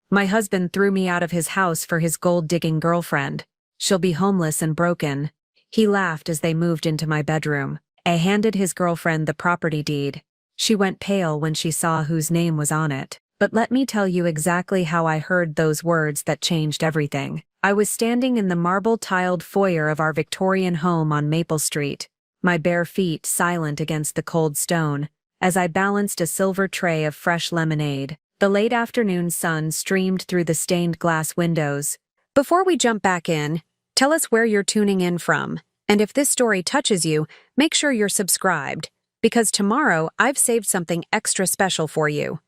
My husband threw me out of his house for his gold-digging girlfriend. She'll be homeless and broken. He laughed as they moved into my bedroom. I handed his girlfriend the property deed. She went pale when she saw whose name was on it. But let me tell you exactly how I heard those words that changed everything. I was standing in the marble-tiled foyer of our Victorian home on Maple Street, my bare feet silent against the cold stone, as I balanced a silver tray of fresh lemonade. The late afternoon sun streamed through the stained glass windows. Before we jump back in, tell us where you're tuning in from, and if this story touches you, make sure you're subscribed, because tomorrow I've saved something extra special for you.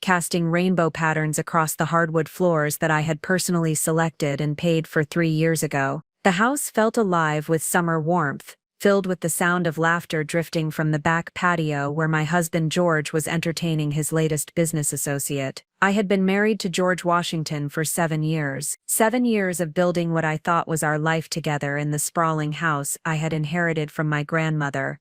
Casting rainbow patterns across the hardwood floors that I had personally selected and paid for 3 years ago, the house felt alive with summer warmth, filled with the sound of laughter drifting from the back patio where my husband George was entertaining his latest business associate. I had been married to George Washington for 7 years. 7 years of building what I thought was our life together in the sprawling house I had inherited from my grandmother.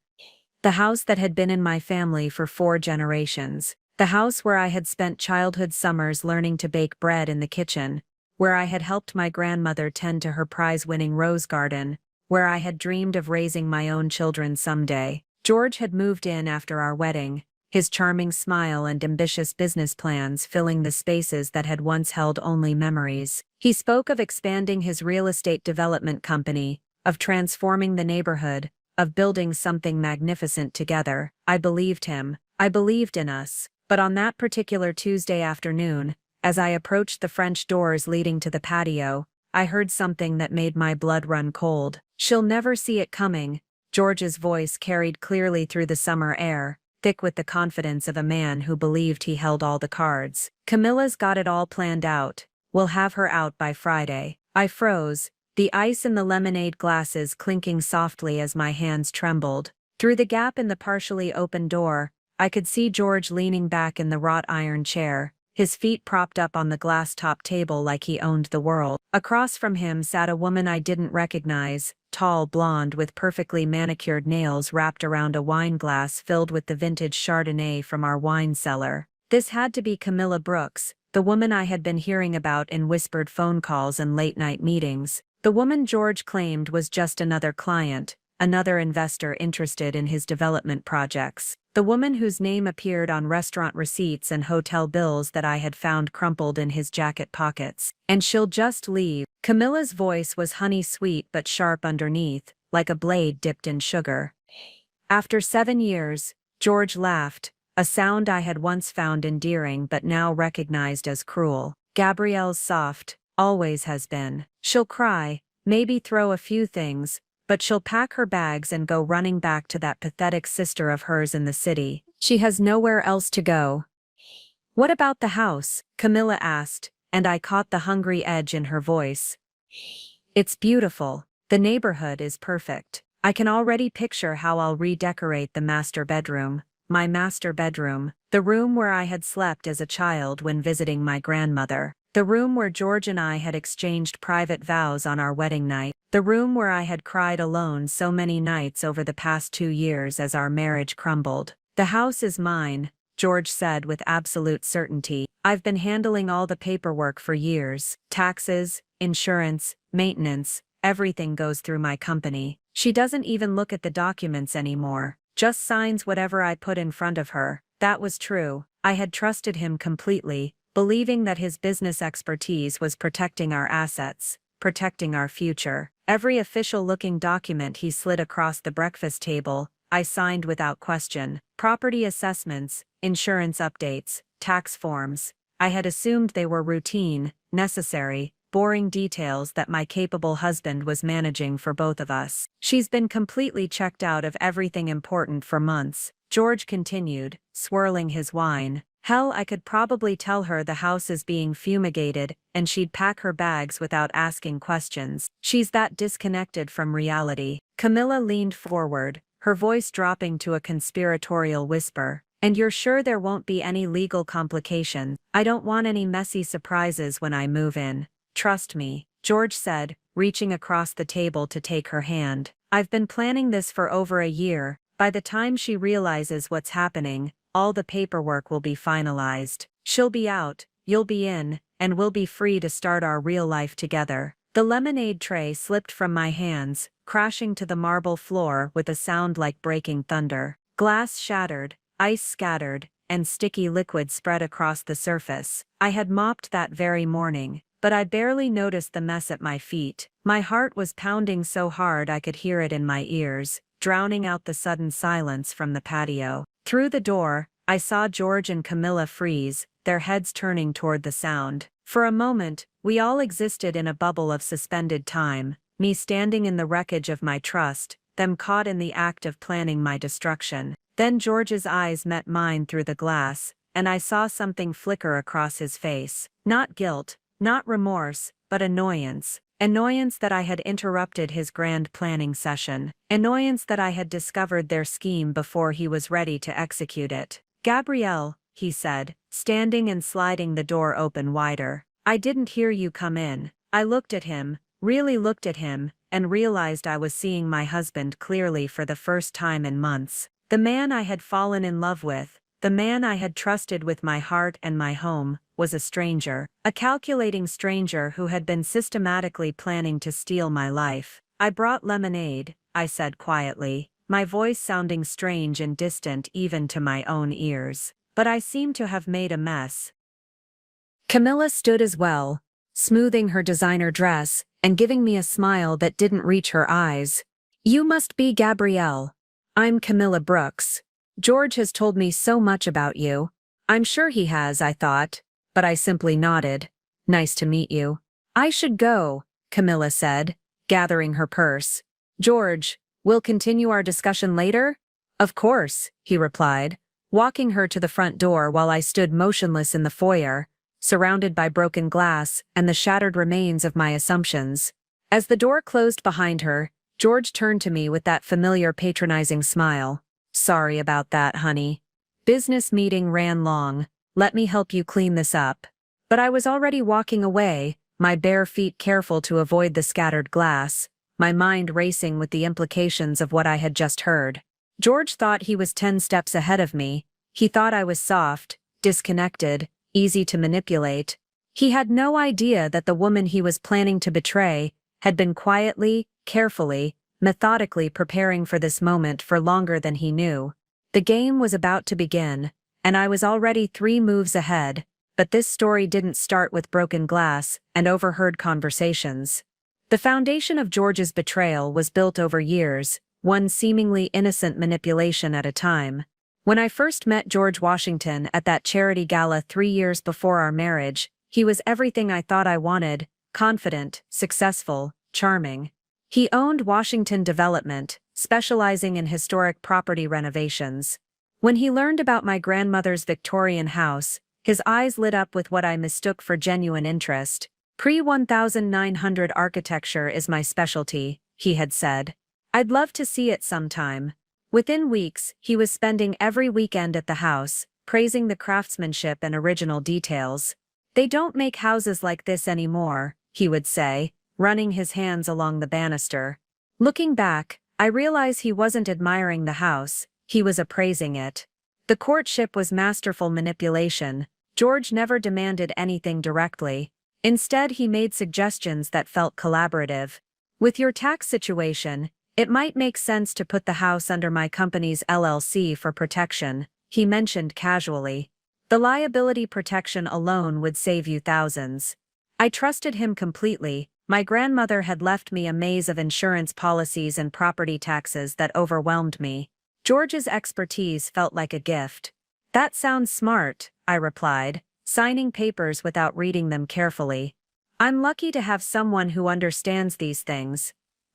The house that had been in my family for 4 generations. The house where I had spent childhood summers learning to bake bread in the kitchen, where I had helped my grandmother tend to her prize-winning rose garden, where I had dreamed of raising my own children someday. George had moved in after our wedding, his charming smile and ambitious business plans filling the spaces that had once held only memories. He spoke of expanding his real estate development company, of transforming the neighborhood, of building something magnificent together. I believed him. I believed in us. But on that particular Tuesday afternoon, as I approached the French doors leading to the patio, I heard something that made my blood run cold. "She'll never see it coming," George's voice carried clearly through the summer air, thick with the confidence of a man who believed he held all the cards. "Camilla's got it all planned out. We'll have her out by Friday." I froze, the ice in the lemonade glasses clinking softly as my hands trembled. Through the gap in the partially open door, I could see George leaning back in the wrought iron chair, his feet propped up on the glass-top table like he owned the world. Across from him sat a woman I didn't recognize, tall, blonde, with perfectly manicured nails wrapped around a wine glass filled with the vintage Chardonnay from our wine cellar. This had to be Camilla Brooks, the woman I had been hearing about in whispered phone calls and late-night meetings. The woman George claimed was just another client, another investor interested in his development projects. The woman whose name appeared on restaurant receipts and hotel bills that I had found crumpled in his jacket pockets. "And she'll just leave." Camilla's voice was honey-sweet but sharp underneath, like a blade dipped in sugar. After 7 years, George laughed, a sound I had once found endearing but now recognized as cruel. "Gabrielle's soft, always has been. She'll cry, maybe throw a few things, but she'll pack her bags and go running back to that pathetic sister of hers in the city. She has nowhere else to go." "What about the house?" Camilla asked, and I caught the hungry edge in her voice. "It's beautiful. The neighborhood is perfect. I can already picture how I'll redecorate the master bedroom. My master bedroom, the room where I had slept as a child when visiting my grandmother. The room where George and I had exchanged private vows on our wedding night. The room where I had cried alone so many nights over the past 2 years as our marriage crumbled. "The house is mine," George said with absolute certainty. "I've been handling all the paperwork for years. Taxes, insurance, maintenance, everything goes through my company. She doesn't even look at the documents anymore, just signs whatever I put in front of her." That was true. I had trusted him completely, believing that his business expertise was protecting our assets, protecting our future. Every official-looking document he slid across the breakfast table, I signed without question. Property assessments, insurance updates, tax forms. I had assumed they were routine, necessary, boring details that my capable husband was managing for both of us. "She's been completely checked out of everything important for months," George continued, swirling his wine. "Hell, I could probably tell her the house is being fumigated, and she'd pack her bags without asking questions. She's that disconnected from reality." Camilla leaned forward, her voice dropping to a conspiratorial whisper. "And you're sure there won't be any legal complications? I don't want any messy surprises when I move in. Trust me," George said, reaching across the table to take her hand. "I've been planning this for over a year. By the time she realizes what's happening, all the paperwork will be finalized. She'll be out, you'll be in, and we'll be free to start our real life together. The lemonade tray slipped from my hands, crashing to the marble floor with a sound like breaking thunder. Glass shattered, ice scattered, and sticky liquid spread across the surface. I had mopped that very morning, but I barely noticed the mess at my feet. My heart was pounding so hard I could hear it in my ears, drowning out the sudden silence from the patio. Through the door, I saw George and Camilla freeze, their heads turning toward the sound. For a moment, we all existed in a bubble of suspended time, me standing in the wreckage of my trust, them caught in the act of planning my destruction. Then George's eyes met mine through the glass, and I saw something flicker across his face. Not guilt, not remorse, but annoyance. Annoyance that I had interrupted his grand planning session. Annoyance that I had discovered their scheme before he was ready to execute it. "Gabrielle," he said, standing and sliding the door open wider. "I didn't hear you come in." I looked at him, really looked at him, and realized I was seeing my husband clearly for the first time in months. The man I had fallen in love with, the man I had trusted with my heart and my home, was a stranger. A calculating stranger who had been systematically planning to steal my life. "I brought lemonade," I said quietly, my voice sounding strange and distant even to my own ears. "But I seem to have made a mess." Camilla stood as well, smoothing her designer dress, and giving me a smile that didn't reach her eyes. "You must be Gabrielle. I'm Camilla Brooks. George has told me so much about you." "I'm sure he has," I thought, but I simply nodded. "Nice to meet you." "I should go," Camilla said, gathering her purse. "George, we'll continue our discussion later?" "Of course," he replied, walking her to the front door while I stood motionless in the foyer, surrounded by broken glass and the shattered remains of my assumptions. As the door closed behind her, George turned to me with that familiar patronizing smile. "Sorry about that, honey. Business meeting ran long. Let me help you clean this up." But I was already walking away, my bare feet careful to avoid the scattered glass, my mind racing with the implications of what I had just heard. George thought he was 10 steps ahead of me. He thought I was soft, disconnected, easy to manipulate. He had no idea that the woman he was planning to betray had been quietly, carefully, methodically preparing for this moment for longer than he knew. The game was about to begin, and I was already 3 moves ahead, but this story didn't start with broken glass and overheard conversations. The foundation of George's betrayal was built over years, one seemingly innocent manipulation at a time. When I first met George Washington at that charity gala 3 years before our marriage, he was everything I thought I wanted: confident, successful, charming. He owned Washington Development, specializing in historic property renovations. When he learned about my grandmother's Victorian house, his eyes lit up with what I mistook for genuine interest. "Pre-1900 architecture is my specialty," he had said. "I'd love to see it sometime." Within weeks, he was spending every weekend at the house, praising the craftsmanship and original details. "They don't make houses like this anymore," he would say, running his hands along the banister. Looking back, I realize he wasn't admiring the house, he was appraising it. The courtship was masterful manipulation. George never demanded anything directly. Instead, he made suggestions that felt collaborative. "With your tax situation, it might make sense to put the house under my company's LLC for protection," he mentioned casually. "The liability protection alone would save you thousands." I trusted him completely. My grandmother had left me a maze of insurance policies and property taxes that overwhelmed me. George's expertise felt like a gift. "That sounds smart," I replied, signing papers without reading them carefully. "I'm lucky to have someone who understands these things."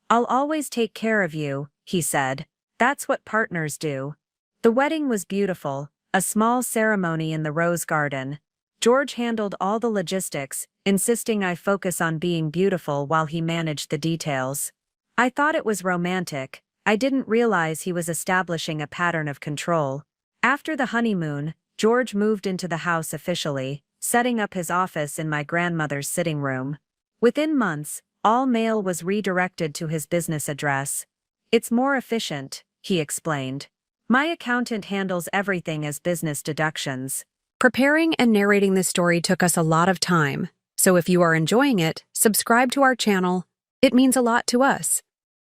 "I'll always take care of you," he said. "That's what partners do." The wedding was beautiful, a small ceremony in the rose garden. George handled all the logistics, insisting I focus on being beautiful while he managed the details. I thought it was romantic. I didn't realize he was establishing a pattern of control. After the honeymoon, George moved into the house officially, setting up his office in my grandmother's sitting room. Within months, all mail was redirected to his business address. "It's more efficient," he explained. "My accountant handles everything as business deductions." Preparing and narrating this story took us a lot of time, so if you are enjoying it, subscribe to our channel. It means a lot to us.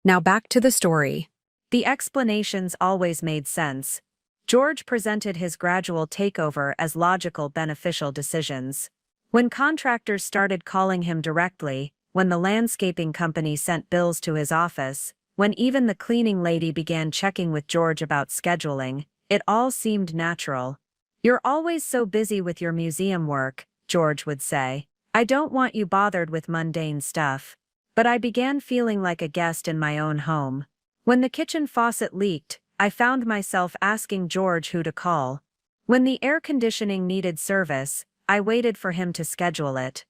Now back to the story. The explanations always made sense. George presented his gradual takeover as logical, beneficial decisions. When contractors started calling him directly, when the landscaping company sent bills to his office, when even the cleaning lady began checking with George about scheduling, it all seemed natural. "You're always so busy with your museum work," George would say. "I don't want you bothered with mundane stuff." But I began feeling like a guest in my own home. When the kitchen faucet leaked, I found myself asking George who to call. When the air conditioning needed service, I waited for him to schedule it.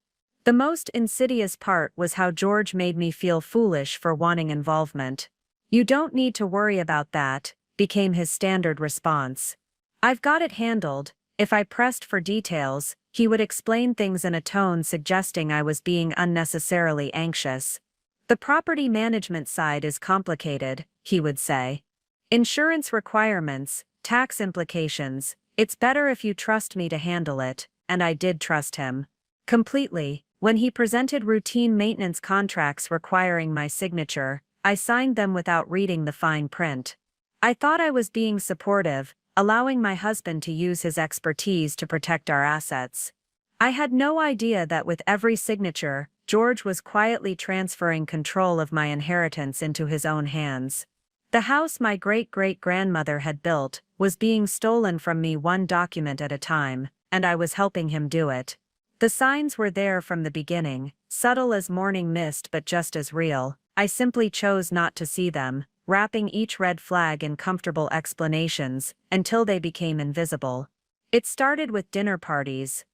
The most insidious part was how George made me feel foolish for wanting involvement. "You don't need to worry about that," became his standard response. "I've got it handled." If I pressed for details, he would explain things in a tone suggesting I was being unnecessarily anxious. "The property management side is complicated," he would say. "Insurance requirements, tax implications. It's better if you trust me to handle it," and I did trust him. Completely. When he presented routine maintenance contracts requiring my signature, I signed them without reading the fine print. I thought I was being supportive, allowing my husband to use his expertise to protect our assets. I had no idea that with every signature, George was quietly transferring control of my inheritance into his own hands. The house my great-great-grandmother had built was being stolen from me one document at a time, and I was helping him do it. The signs were there from the beginning, subtle as morning mist but just as real. I simply chose not to see them, wrapping each red flag in comfortable explanations, until they became invisible. It started with dinner parties.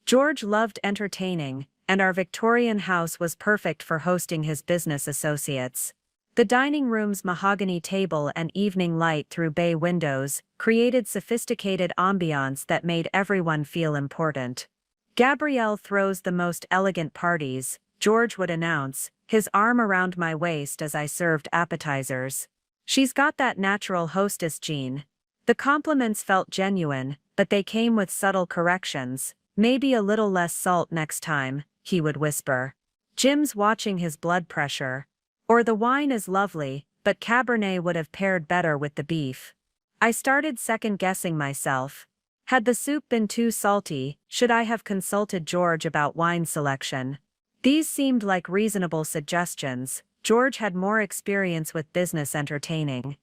George loved entertaining, and our Victorian house was perfect for hosting his business associates. The dining room's mahogany table and evening light through bay windows created sophisticated ambiance that made everyone feel important. "Gabrielle throws the most elegant parties," George would announce, his arm around my waist as I served appetizers. "She's got that natural hostess gene." The compliments felt genuine, but they came with subtle corrections. "Maybe a little less salt next time," he would whisper. "Jim's watching his blood pressure." Or "The wine is lovely, but Cabernet would have paired better with the beef." I started second-guessing myself. Had the soup been too salty, should I have consulted George about wine selection? These seemed like reasonable suggestions. George had more experience with business entertaining.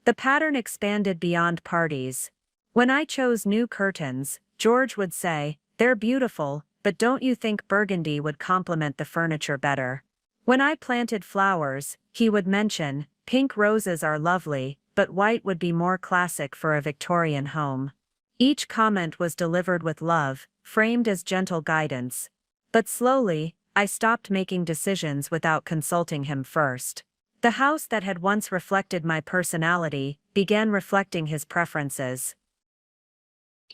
The pattern expanded beyond parties. When I chose new curtains, George would say, "They're beautiful, but don't you think burgundy would complement the furniture better?" When I planted flowers, he would mention, "Pink roses are lovely, but white would be more classic for a Victorian home." Each comment was delivered with love, framed as gentle guidance. But slowly, I stopped making decisions without consulting him first. The house that had once reflected my personality began reflecting his preferences.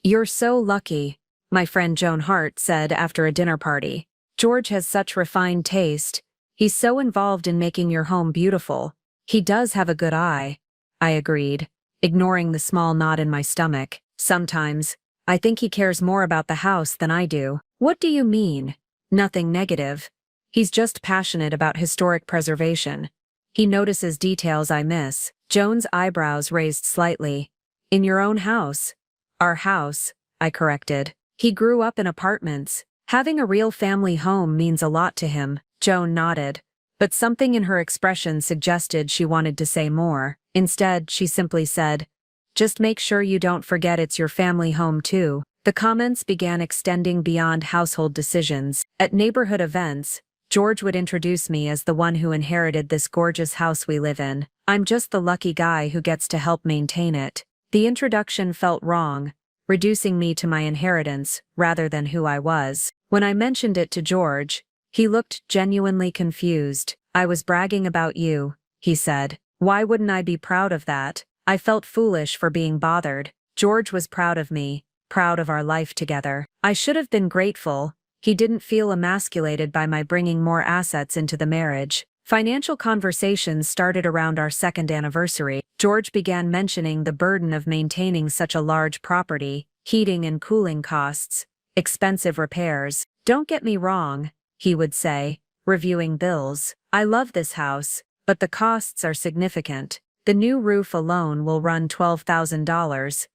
"You're so lucky," my friend Joan Hart said after a dinner party. "George has such refined taste. He's so involved in making your home beautiful. He does have a good eye." I agreed, ignoring the small knot in my stomach. "Sometimes, I think he cares more about the house than I do." "What do you mean?" "Nothing negative. He's just passionate about historic preservation. He notices details I miss." Joan's eyebrows raised slightly. "In your own house?" "Our house," I corrected. "He grew up in apartments. Having a real family home means a lot to him." Joan nodded, but something in her expression suggested she wanted to say more. Instead, she simply said, "Just make sure you don't forget it's your family home too." The comments began extending beyond household decisions. At neighborhood events, George would introduce me as the one who inherited this gorgeous house we live in. I'm just the lucky guy who gets to help maintain it. The introduction felt wrong, reducing me to my inheritance rather than who I was. When I mentioned it to George, he looked genuinely confused. "I was bragging about you," he said. "Why wouldn't I be proud of that?" I felt foolish for being bothered. George was proud of me, proud of our life together. I should have been grateful. He didn't feel emasculated by my bringing more assets into the marriage. Financial conversations started around our second anniversary. George began mentioning the burden of maintaining such a large property. heating and cooling costs, expensive repairs. Don't get me wrong, he would say, reviewing bills. I love this house, but the costs are significant. The new roof alone will run $12,000.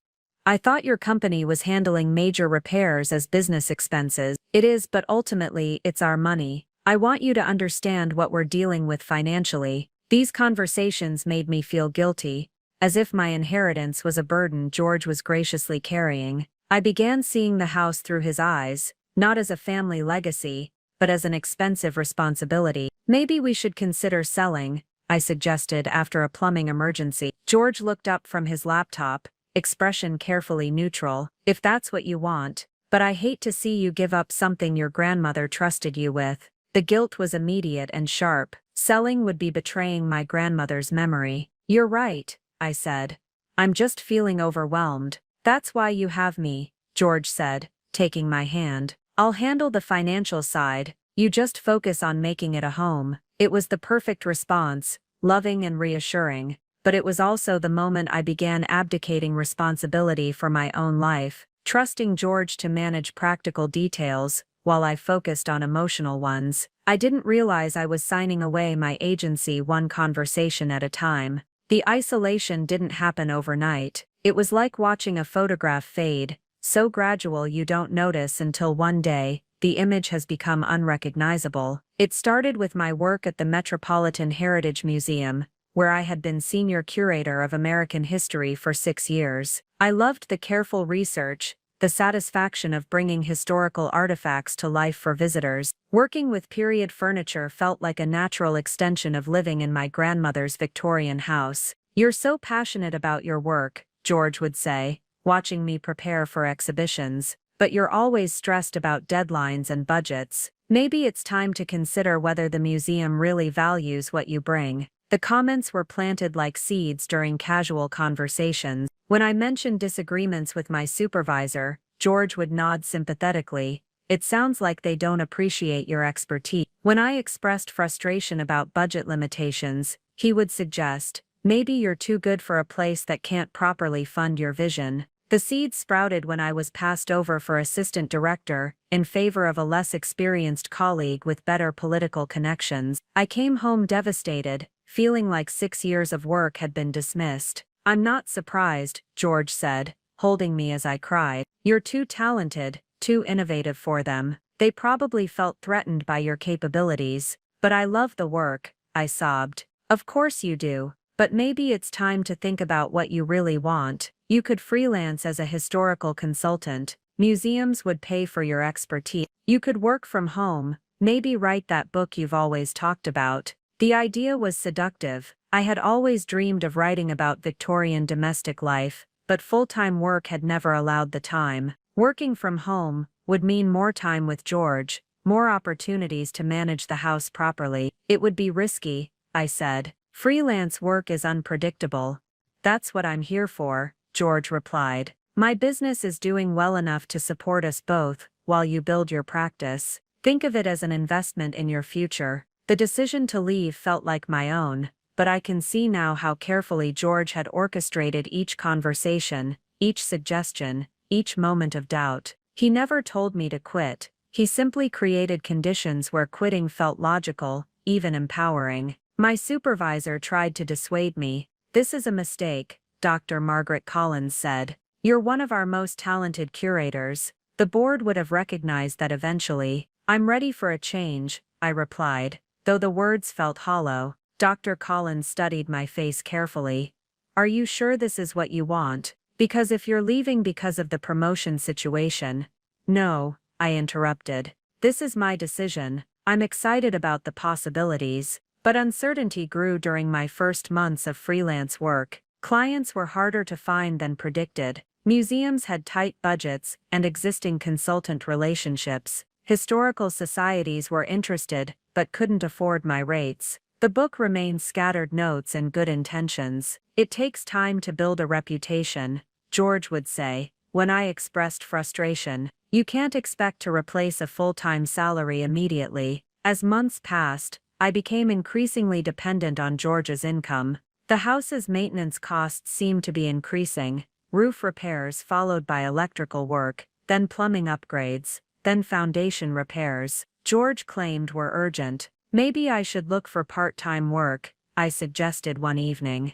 I thought your company was handling major repairs as business expenses. It is, but ultimately, it's our money. I want you to understand what we're dealing with financially. These conversations made me feel guilty, as if my inheritance was a burden George was graciously carrying. I began seeing the house through his eyes, not as a family legacy, but as an expensive responsibility. Maybe we should consider selling, I suggested after a plumbing emergency. George looked up from his laptop, expression carefully neutral. If that's what you want, but I hate to see you give up something your grandmother trusted you with. The guilt was immediate and sharp. Selling would be betraying my grandmother's memory. You're right, I said. I'm just feeling overwhelmed. That's why you have me, George said, taking my hand. I'll handle the financial side. You just focus on making it a home. It was the perfect response, loving and reassuring. But it was also the moment I began abdicating responsibility for my own life, trusting George to manage practical details, while I focused on emotional ones. I didn't realize I was signing away my agency one conversation at a time. The isolation didn't happen overnight. It was like watching a photograph fade, so gradual you don't notice until one day, the image has become unrecognizable. It started with my work at the Metropolitan Heritage Museum, where I had been senior curator of American history for 6 years. I loved the careful research, the satisfaction of bringing historical artifacts to life for visitors. Working with period furniture felt like a natural extension of living in my grandmother's Victorian house. You're so passionate about your work, George would say, watching me prepare for exhibitions, but you're always stressed about deadlines and budgets. Maybe it's time to consider whether the museum really values what you bring. The comments were planted like seeds during casual conversations. When I mentioned disagreements with my supervisor, George would nod sympathetically. It sounds like they don't appreciate your expertise. When I expressed frustration about budget limitations, he would suggest, maybe you're too good for a place that can't properly fund your vision. The seeds sprouted when I was passed over for assistant director, in favor of a less experienced colleague with better political connections. I came home devastated, feeling like 6 years of work had been dismissed. I'm not surprised, George said, holding me as I cried. You're too talented, too innovative for them. They probably felt threatened by your capabilities. But I love the work, I sobbed. Of course you do, but maybe it's time to think about what you really want. You could freelance as a historical consultant. Museums would pay for your expertise. You could work from home, maybe write that book you've always talked about. The idea was seductive. I had always dreamed of writing about Victorian domestic life, but full-time work had never allowed the time. Working from home would mean more time with George, more opportunities to manage the house properly. It would be risky, I said. Freelance work is unpredictable. That's what I'm here for, George replied. My business is doing well enough to support us both, while you build your practice. Think of it as an investment in your future. The decision to leave felt like my own, but I can see now how carefully George had orchestrated each conversation, each suggestion, each moment of doubt. He never told me to quit. He simply created conditions where quitting felt logical, even empowering. My supervisor tried to dissuade me. This is a mistake, Dr. Margaret Collins said. You're one of our most talented curators. The board would have recognized that eventually. I'm ready for a change, I replied, though the words felt hollow. Dr. Collins studied my face carefully. Are you sure this is what you want? Because if you're leaving because of the promotion situation. No, I interrupted. This is my decision. I'm excited about the possibilities. But uncertainty grew during my first months of freelance work. Clients were harder to find than predicted. Museums had tight budgets and existing consultant relationships. Historical societies were interested, but couldn't afford my rates. The book remained scattered notes and good intentions. It takes time to build a reputation, George would say, when I expressed frustration. You can't expect to replace a full-time salary immediately. As months passed, I became increasingly dependent on George's income. The house's maintenance costs seemed to be increasing. roof repairs followed by electrical work, then plumbing upgrades, then foundation repairs, George claimed were urgent. Maybe I should look for part-time work, I suggested one evening.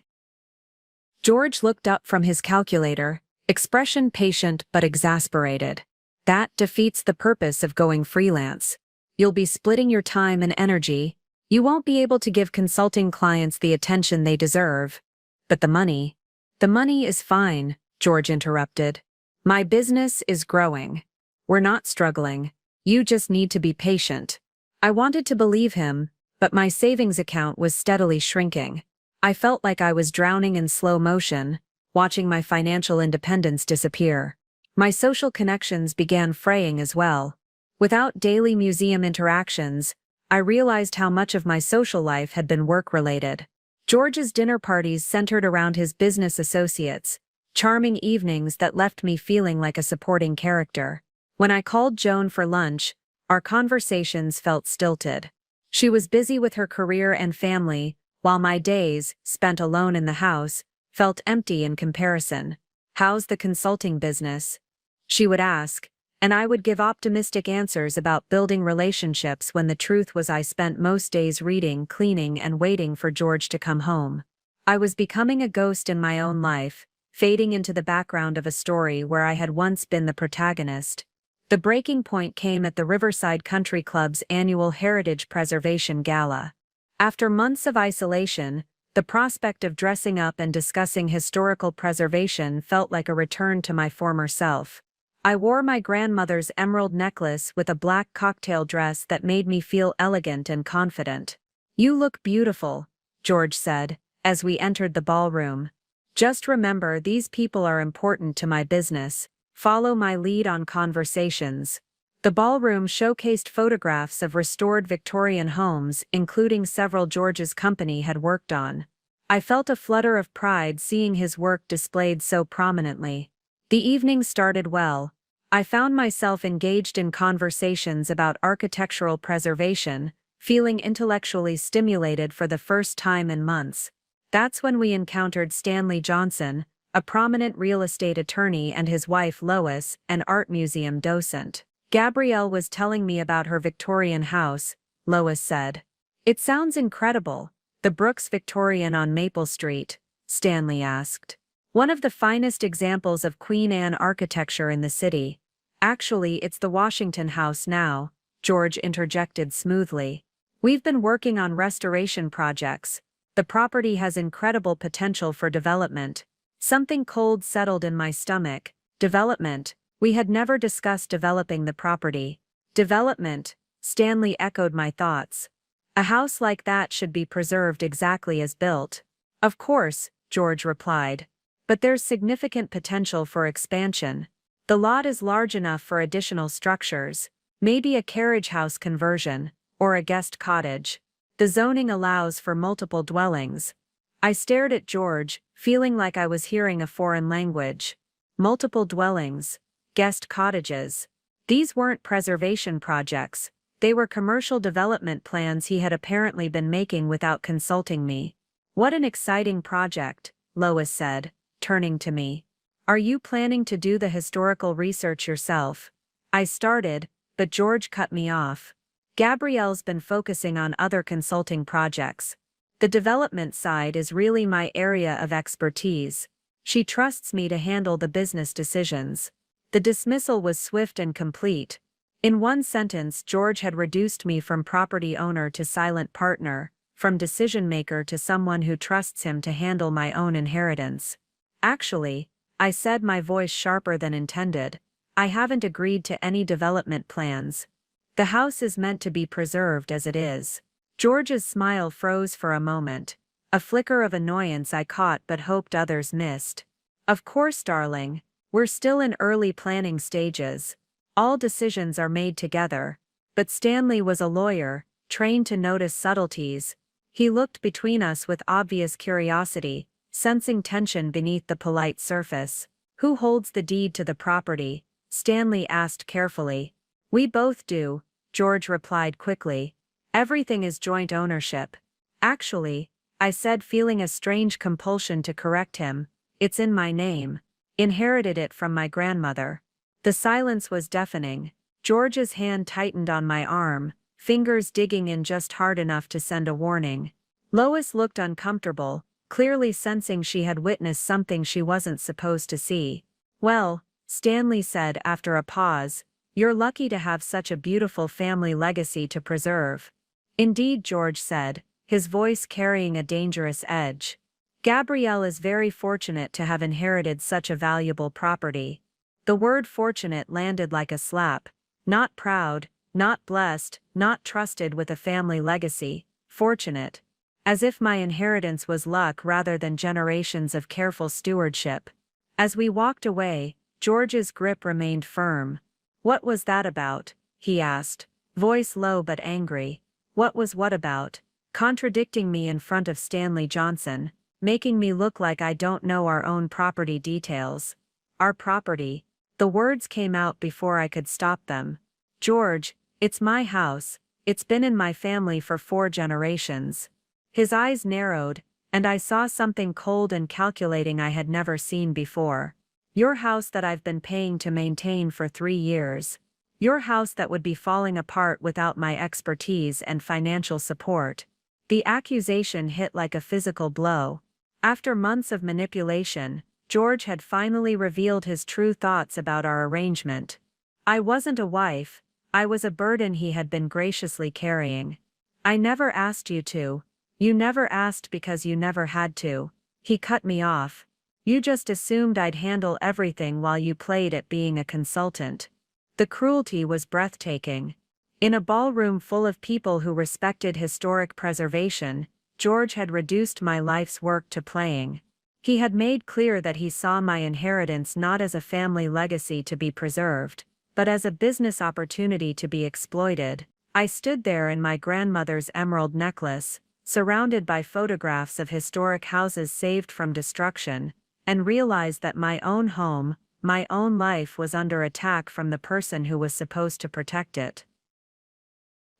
George looked up from his calculator, expression patient but exasperated. That defeats the purpose of going freelance. You'll be splitting your time and energy. You won't be able to give consulting clients the attention they deserve. But the money is fine, George interrupted. My business is growing. We're not struggling. You just need to be patient. I wanted to believe him, but my savings account was steadily shrinking. I felt like I was drowning in slow motion, watching my financial independence disappear. My social connections began fraying as well. Without daily museum interactions, I realized how much of my social life had been work-related. George's dinner parties centered around his business associates, charming evenings that left me feeling like a supporting character. When I called Joan for lunch, our conversations felt stilted. She was busy with her career and family, while my days, spent alone in the house, felt empty in comparison. How's the consulting business? She would ask, and I would give optimistic answers about building relationships when the truth was I spent most days reading, cleaning, and waiting for George to come home. I was becoming a ghost in my own life, fading into the background of a story where I had once been the protagonist. The breaking point came at the Riverside Country Club's annual Heritage Preservation Gala. After months of isolation, the prospect of dressing up and discussing historical preservation felt like a return to my former self. I wore my grandmother's emerald necklace with a black cocktail dress that made me feel elegant and confident. You look beautiful, George said, as we entered the ballroom. Just remember, these people are important to my business. Follow my lead on conversations. The ballroom showcased photographs of restored Victorian homes, including several George's company had worked on. I felt a flutter of pride seeing his work displayed so prominently. The evening started well. I found myself engaged in conversations about architectural preservation, feeling intellectually stimulated for the first time in months. That's when we encountered Stanley Johnson, a prominent real estate attorney, and his wife Lois, an art museum docent. Gabrielle was telling me about her Victorian house, Lois said. It sounds incredible. The Brooks Victorian on Maple Street, Stanley asked. One of the finest examples of Queen Anne architecture in the city. Actually, it's the Washington House now, George interjected smoothly. We've been working on restoration projects. The property has incredible potential for development. Something cold settled in my stomach. Development. We had never discussed developing the property. Development, Stanley echoed my thoughts. A house like that should be preserved exactly as built. Of course, George replied. But there's significant potential for expansion. The lot is large enough for additional structures, maybe a carriage house conversion, or a guest cottage. The zoning allows for multiple dwellings. I stared at George, feeling like I was hearing a foreign language. Multiple dwellings, guest cottages. These weren't preservation projects. They were commercial development plans he had apparently been making without consulting me. What an exciting project, Lois said, turning to me. Are you planning to do the historical research yourself? I started, but George cut me off. Gabrielle's been focusing on other consulting projects. The development side is really my area of expertise. She trusts me to handle the business decisions. The dismissal was swift and complete. In one sentence, George had reduced me from property owner to silent partner, from decision maker to someone who trusts him to handle my own inheritance. Actually, I said, my voice sharper than intended, I haven't agreed to any development plans. The house is meant to be preserved as it is. George's smile froze for a moment. A flicker of annoyance I caught but hoped others missed. Of course, darling. We're still in early planning stages. All decisions are made together. But Stanley was a lawyer, trained to notice subtleties. He looked between us with obvious curiosity, sensing tension beneath the polite surface. Who holds the deed to the property? Stanley asked carefully. We both do, George replied quickly. Everything is joint ownership. Actually, I said, feeling a strange compulsion to correct him, it's in my name. Inherited it from my grandmother. The silence was deafening. George's hand tightened on my arm, fingers digging in just hard enough to send a warning. Lois looked uncomfortable, clearly sensing she had witnessed something she wasn't supposed to see. "Well," Stanley said after a pause, "you're lucky to have such a beautiful family legacy to preserve." "Indeed," George said, his voice carrying a dangerous edge. "Gabrielle is very fortunate to have inherited such a valuable property." The word fortunate landed like a slap. Not proud, not blessed, not trusted with a family legacy, fortunate. As if my inheritance was luck rather than generations of careful stewardship. As we walked away, George's grip remained firm. "What was that about?" he asked, voice low but angry. What was what about? Contradicting me in front of Stanley Johnson, making me look like I don't know our own property details. Our property. The words came out before I could stop them. "George, it's my house, it's been in my family for 4 generations. His eyes narrowed, and I saw something cold and calculating I had never seen before. "Your house that I've been paying to maintain for 3 years. Your house that would be falling apart without my expertise and financial support." The accusation hit like a physical blow. After months of manipulation, George had finally revealed his true thoughts about our arrangement. I wasn't a wife, I was a burden he had been graciously carrying. "I never asked you to. You never asked because you never had to." He cut me off. "You just assumed I'd handle everything while you played at being a consultant." The cruelty was breathtaking. In a ballroom full of people who respected historic preservation, George had reduced my life's work to playing. He had made clear that he saw my inheritance not as a family legacy to be preserved, but as a business opportunity to be exploited. I stood there in my grandmother's emerald necklace, surrounded by photographs of historic houses saved from destruction, and realized that my own home, my own life was under attack from the person who was supposed to protect it.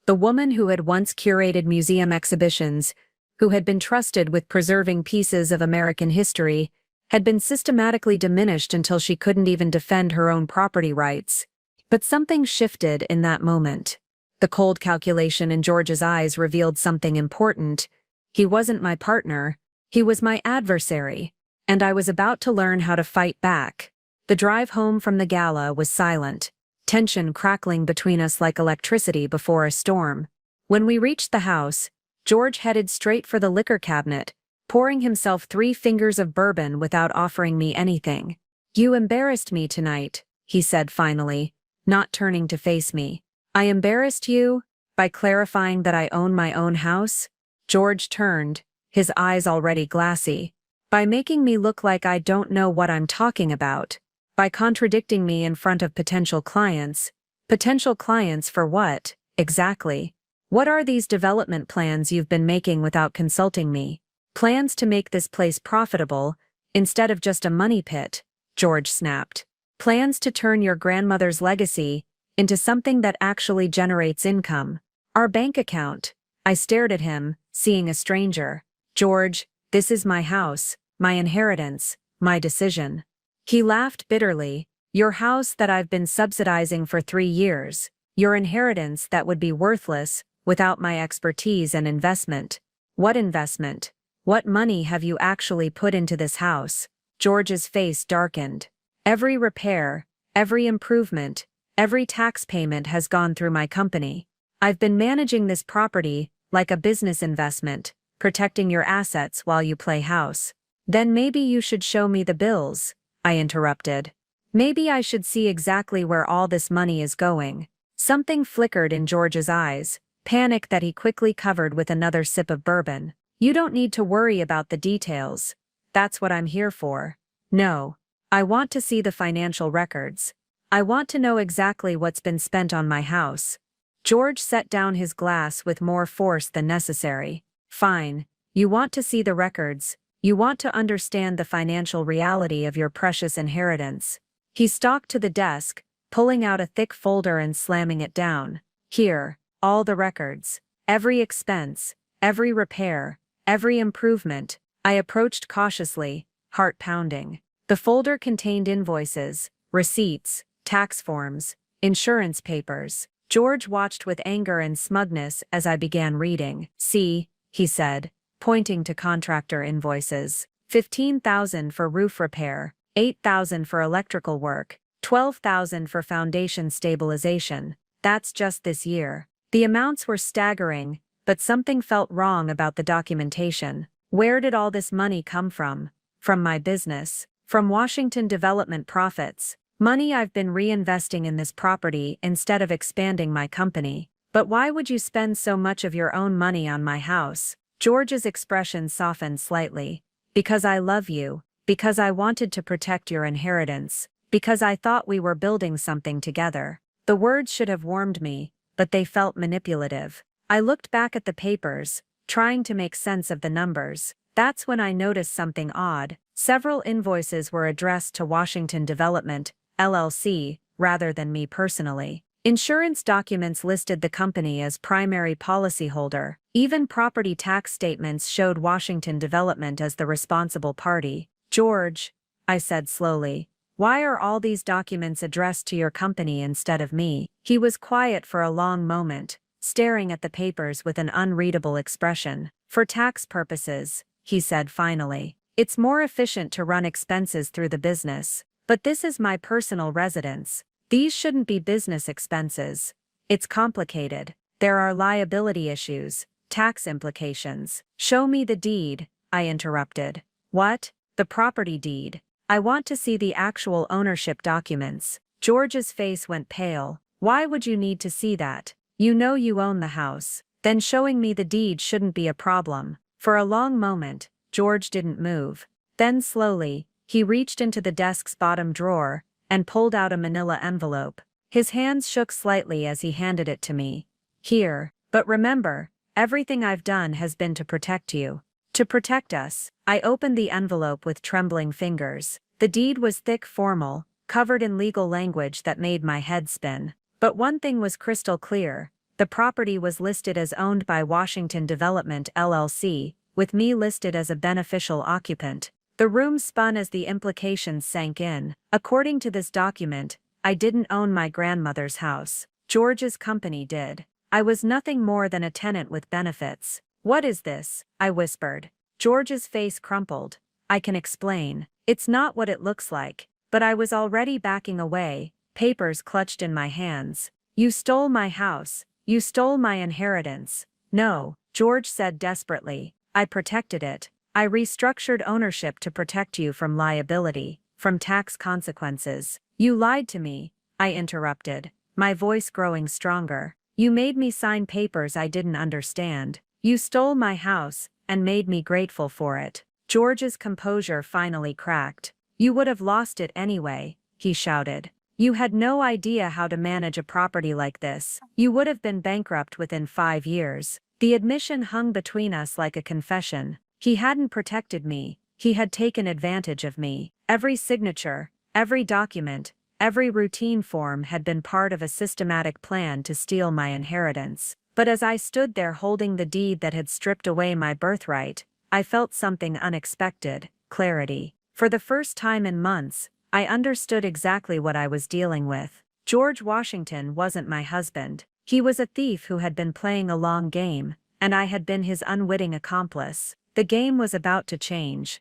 The woman who had once curated museum exhibitions, who had been trusted with preserving pieces of American history, had been systematically diminished until she couldn't even defend her own property rights. But something shifted in that moment. The cold calculation in George's eyes revealed something important. He wasn't my partner, he was my adversary, and I was about to learn how to fight back. The drive home from the gala was silent, tension crackling between us like electricity before a storm. When we reached the house, George headed straight for the liquor cabinet, pouring himself 3 fingers of bourbon without offering me anything. "You embarrassed me tonight," he said finally, not turning to face me. "I embarrassed you? By clarifying that I own my own house?" George turned, his eyes already glassy. "By making me look like I don't know what I'm talking about. By contradicting me in front of potential clients. Potential clients for what, exactly? What are these development plans you've been making without consulting me? Plans to make this place profitable, instead of just a money pit," George snapped. "Plans to turn your grandmother's legacy into something that actually generates income. Our bank account." I stared at him, seeing a stranger. "George, this is my house, my inheritance, my decision." He laughed bitterly. "Your house that I've been subsidizing for 3 years. Your inheritance that would be worthless without my expertise and investment." "What investment? What money have you actually put into this house?" George's face darkened. "Every repair, every improvement, every tax payment has gone through my company. I've been managing this property like a business investment, protecting your assets while you play house." "Then maybe you should show me the bills," I interrupted. "Maybe I should see exactly where all this money is going." Something flickered in George's eyes, panic that he quickly covered with another sip of bourbon. "You don't need to worry about the details. That's what I'm here for." "No. I want to see the financial records. I want to know exactly what's been spent on my house." George set down his glass with more force than necessary. "Fine. You want to see the records. You want to understand the financial reality of your precious inheritance." He stalked to the desk, pulling out a thick folder and slamming it down. "Here, all the records. Every expense, every repair, every improvement." I approached cautiously, heart pounding. The folder contained invoices, receipts, tax forms, insurance papers. George watched with anger and smugness as I began reading. "See," he said, pointing to contractor invoices. 15,000 for roof repair, 8,000 for electrical work, 12,000 for foundation stabilization. That's just this year. The amounts were staggering, but something felt wrong about the documentation. Where did all this money come from? From my business. From Washington Development profits. Money I've been reinvesting in this property instead of expanding my company. But why would you spend so much of your own money on my house? George's expression softened slightly. Because I love you. Because I wanted to protect your inheritance. Because I thought we were building something together. The words should have warmed me, but they felt manipulative. I looked back at the papers, trying to make sense of the numbers. That's when I noticed something odd. Several invoices were addressed to Washington Development, LLC, rather than me personally. Insurance documents listed the company as primary policyholder. Even property tax statements showed Washington Development as the responsible party. "George," I said slowly, "why are all these documents addressed to your company instead of me?" He was quiet for a long moment, staring at the papers with an unreadable expression. "For tax purposes," he said finally. "It's more efficient to run expenses through the business. But this is my personal residence. These shouldn't be business expenses. It's complicated. There are liability issues, tax implications." "Show me the deed," I interrupted. "What? The property deed? I want to see the actual ownership documents." George's face went pale. "Why would you need to see that? You know you own the house. Then showing me the deed shouldn't be a problem." For a long moment, George didn't move. Then slowly, he reached into the desk's bottom drawer and pulled out a manila envelope. His hands shook slightly as he handed it to me. "Here, but remember, everything I've done has been to protect you. To protect us." I opened the envelope with trembling fingers. The deed was thick, formal, covered in legal language that made my head spin. But one thing was crystal clear. The property was listed as owned by Washington Development, LLC, with me listed as a beneficial occupant. The room spun as the implications sank in. According to this document, I didn't own my grandmother's house. George's company did. I was nothing more than a tenant with benefits. "What is this?" I whispered. George's face crumpled. "I can explain. It's not what it looks like." But I was already backing away, papers clutched in my hands. "You stole my house. You stole my inheritance." "No," George said desperately. "I protected it. I restructured ownership to protect you from liability, from tax consequences." "You lied to me," I interrupted, my voice growing stronger. "You made me sign papers I didn't understand. You stole my house, and made me grateful for it." George's composure finally cracked. "You would have lost it anyway," he shouted. "You had no idea how to manage a property like this. You would have been bankrupt within 5 years." The admission hung between us like a confession. He hadn't protected me, he had taken advantage of me. Every signature, every document, every routine form had been part of a systematic plan to steal my inheritance. But as I stood there holding the deed that had stripped away my birthright, I felt something unexpected: clarity. For the first time in months, I understood exactly what I was dealing with. George Washington wasn't my husband. He was a thief who had been playing a long game, and I had been his unwitting accomplice. The game was about to change.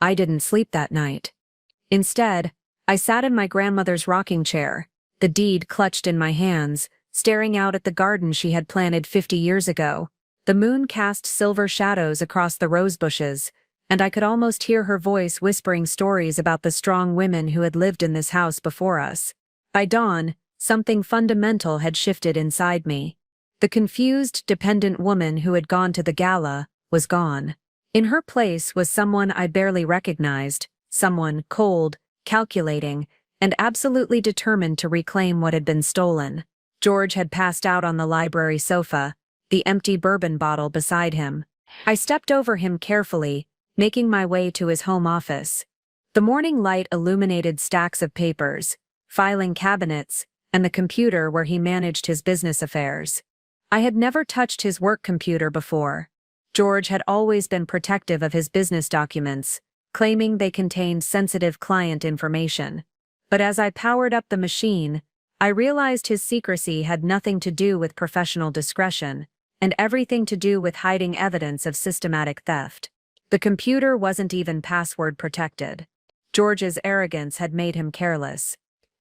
I didn't sleep that night. Instead, I sat in my grandmother's rocking chair, the deed clutched in my hands, staring out at the garden she had planted 50 years ago. The moon cast silver shadows across the rose bushes, and I could almost hear her voice whispering stories about the strong women who had lived in this house before us. By dawn, something fundamental had shifted inside me. The confused, dependent woman who had gone to the gala was gone. In her place was someone I barely recognized, someone cold, calculating, and absolutely determined to reclaim what had been stolen. George had passed out on the library sofa, the empty bourbon bottle beside him. I stepped over him carefully, making my way to his home office. The morning light illuminated stacks of papers, filing cabinets, and the computer where he managed his business affairs. I had never touched his work computer before. George had always been protective of his business documents, claiming they contained sensitive client information. But as I powered up the machine, I realized his secrecy had nothing to do with professional discretion, and everything to do with hiding evidence of systematic theft. The computer wasn't even password protected. George's arrogance had made him careless.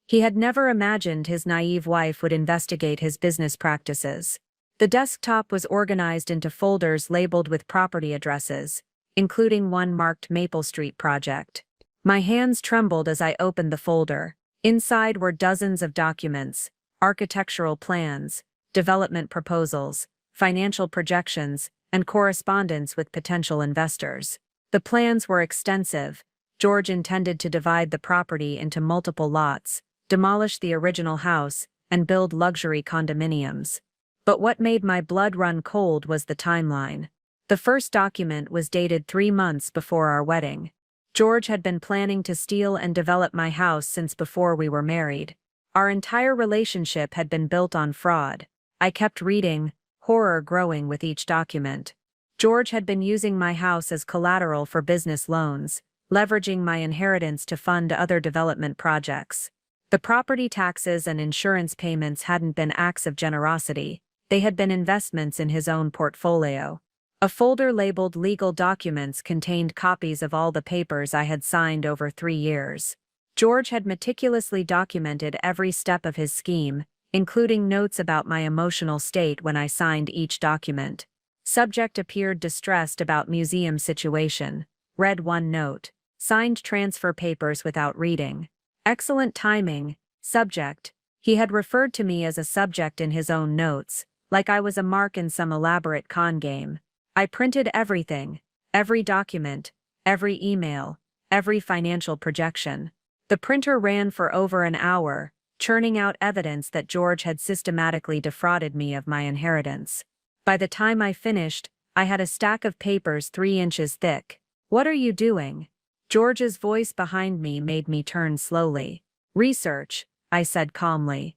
He had never imagined his naive wife would investigate his business practices. The desktop was organized into folders labeled with property addresses, including one marked Maple Street Project. My hands trembled as I opened the folder. Inside were dozens of documents, architectural plans, development proposals, financial projections, and correspondence with potential investors. The plans were extensive. George intended to divide the property into multiple lots, demolish the original house, and build luxury condominiums. But what made my blood run cold was the timeline. The first document was dated 3 months before our wedding. George had been planning to steal and develop my house since before we were married. Our entire relationship had been built on fraud. I kept reading, horror growing with each document. George had been using my house as collateral for business loans, leveraging my inheritance to fund other development projects. The property taxes and insurance payments hadn't been acts of generosity, they had been investments in his own portfolio. A folder labeled legal documents contained copies of all the papers I had signed over 3 years. George had meticulously documented every step of his scheme, including notes about my emotional state when I signed each document. Subject appeared distressed about museum situation. Read one note. Signed transfer papers without reading. Excellent timing. Subject. He had referred to me as a subject in his own notes, like I was a mark in some elaborate con game. I printed everything, every document, every email, every financial projection. The printer ran for over an hour, churning out evidence that George had systematically defrauded me of my inheritance. By the time I finished, I had a stack of papers 3 inches thick. "What are you doing?" George's voice behind me made me turn slowly. "Research," I said calmly.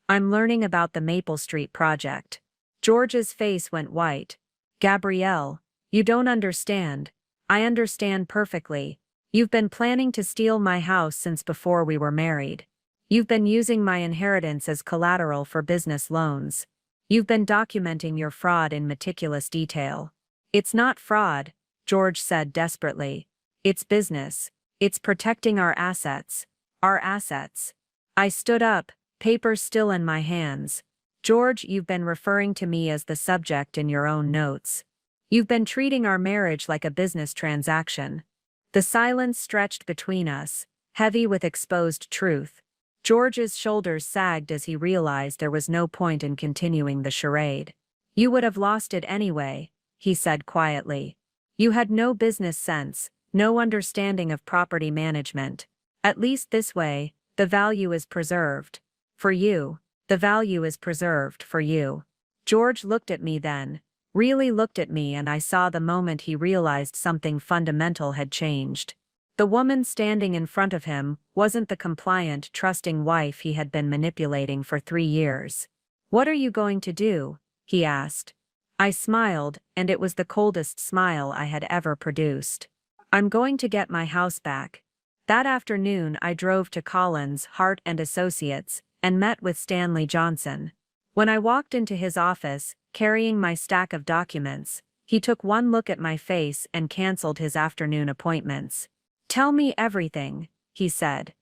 "I'm learning about the Maple Street Project." George's face went white. "Gabrielle, you don't understand." "I understand perfectly. You've been planning to steal my house since before we were married. You've been using my inheritance as collateral for business loans. You've been documenting your fraud in meticulous detail." "It's not fraud," George said desperately. "It's business. It's protecting our assets. Our assets." I stood up, papers still in my hands. "George, you've been referring to me as the subject in your own notes. You've been treating our marriage like a business transaction." The silence stretched between us, heavy with exposed truth. George's shoulders sagged as he realized there was no point in continuing the charade. "You would have lost it anyway," he said quietly. "You had no business sense, no understanding of property management. At least this way, the value is preserved. For you. The value is preserved for you." George looked at me then, really looked at me, and I saw the moment he realized something fundamental had changed. The woman standing in front of him wasn't the compliant, trusting wife he had been manipulating for 3 years. "What are you going to do?" he asked. I smiled, and it was the coldest smile I had ever produced. "I'm going to get my house back." That afternoon I drove to Collins, Hart and Associates, and met with Stanley Johnson. When I walked into his office, carrying my stack of documents, he took one look at my face and canceled his afternoon appointments. "Tell me everything," he said.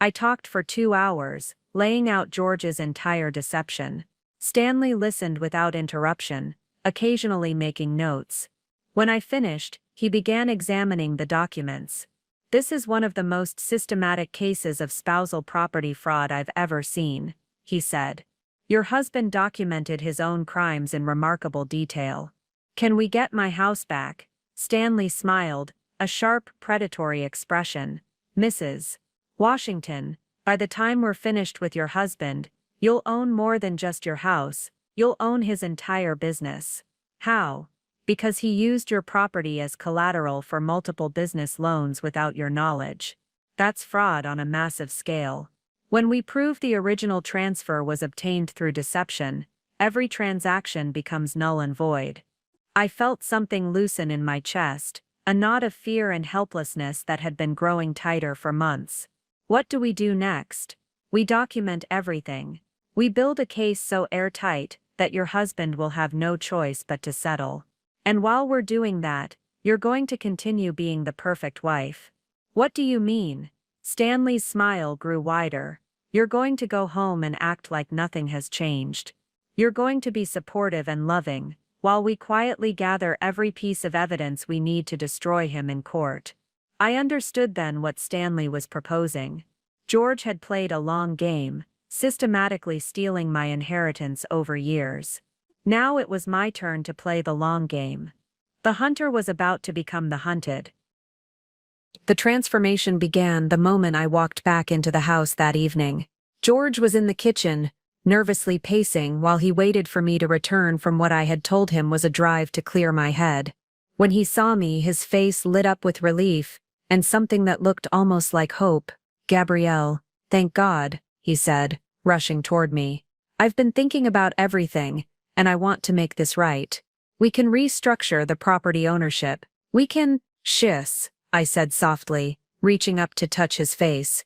I talked for 2 hours, laying out George's entire deception. Stanley listened without interruption, occasionally making notes. When I finished, he began examining the documents. "This is one of the most systematic cases of spousal property fraud I've ever seen," he said. "Your husband documented his own crimes in remarkable detail. Can we get my house back?" Stanley smiled, a sharp, predatory expression. "Mrs. Washington, by the time we're finished with your husband, you'll own more than just your house, you'll own his entire business." "How?" "Because he used your property as collateral for multiple business loans without your knowledge. That's fraud on a massive scale. When we prove the original transfer was obtained through deception, every transaction becomes null and void." I felt something loosen in my chest, a knot of fear and helplessness that had been growing tighter for months. What do we do next? We document everything. We build a case so airtight that your husband will have no choice but to settle. And while we're doing that, you're going to continue being the perfect wife. What do you mean? Stanley's smile grew wider. You're going to go home and act like nothing has changed. You're going to be supportive and loving, while we quietly gather every piece of evidence we need to destroy him in court. I understood then what Stanley was proposing. George had played a long game, systematically stealing my inheritance over years. Now it was my turn to play the long game. The hunter was about to become the hunted. The transformation began the moment I walked back into the house that evening. George was in the kitchen, nervously pacing while he waited for me to return from what I had told him was a drive to clear my head. When he saw me, his face lit up with relief, and something that looked almost like hope. "Gabrielle, thank God," he said, rushing toward me. "I've been thinking about everything, and I want to make this right. We can restructure the property ownership. We can—" "Shiss," I said softly, reaching up to touch his face.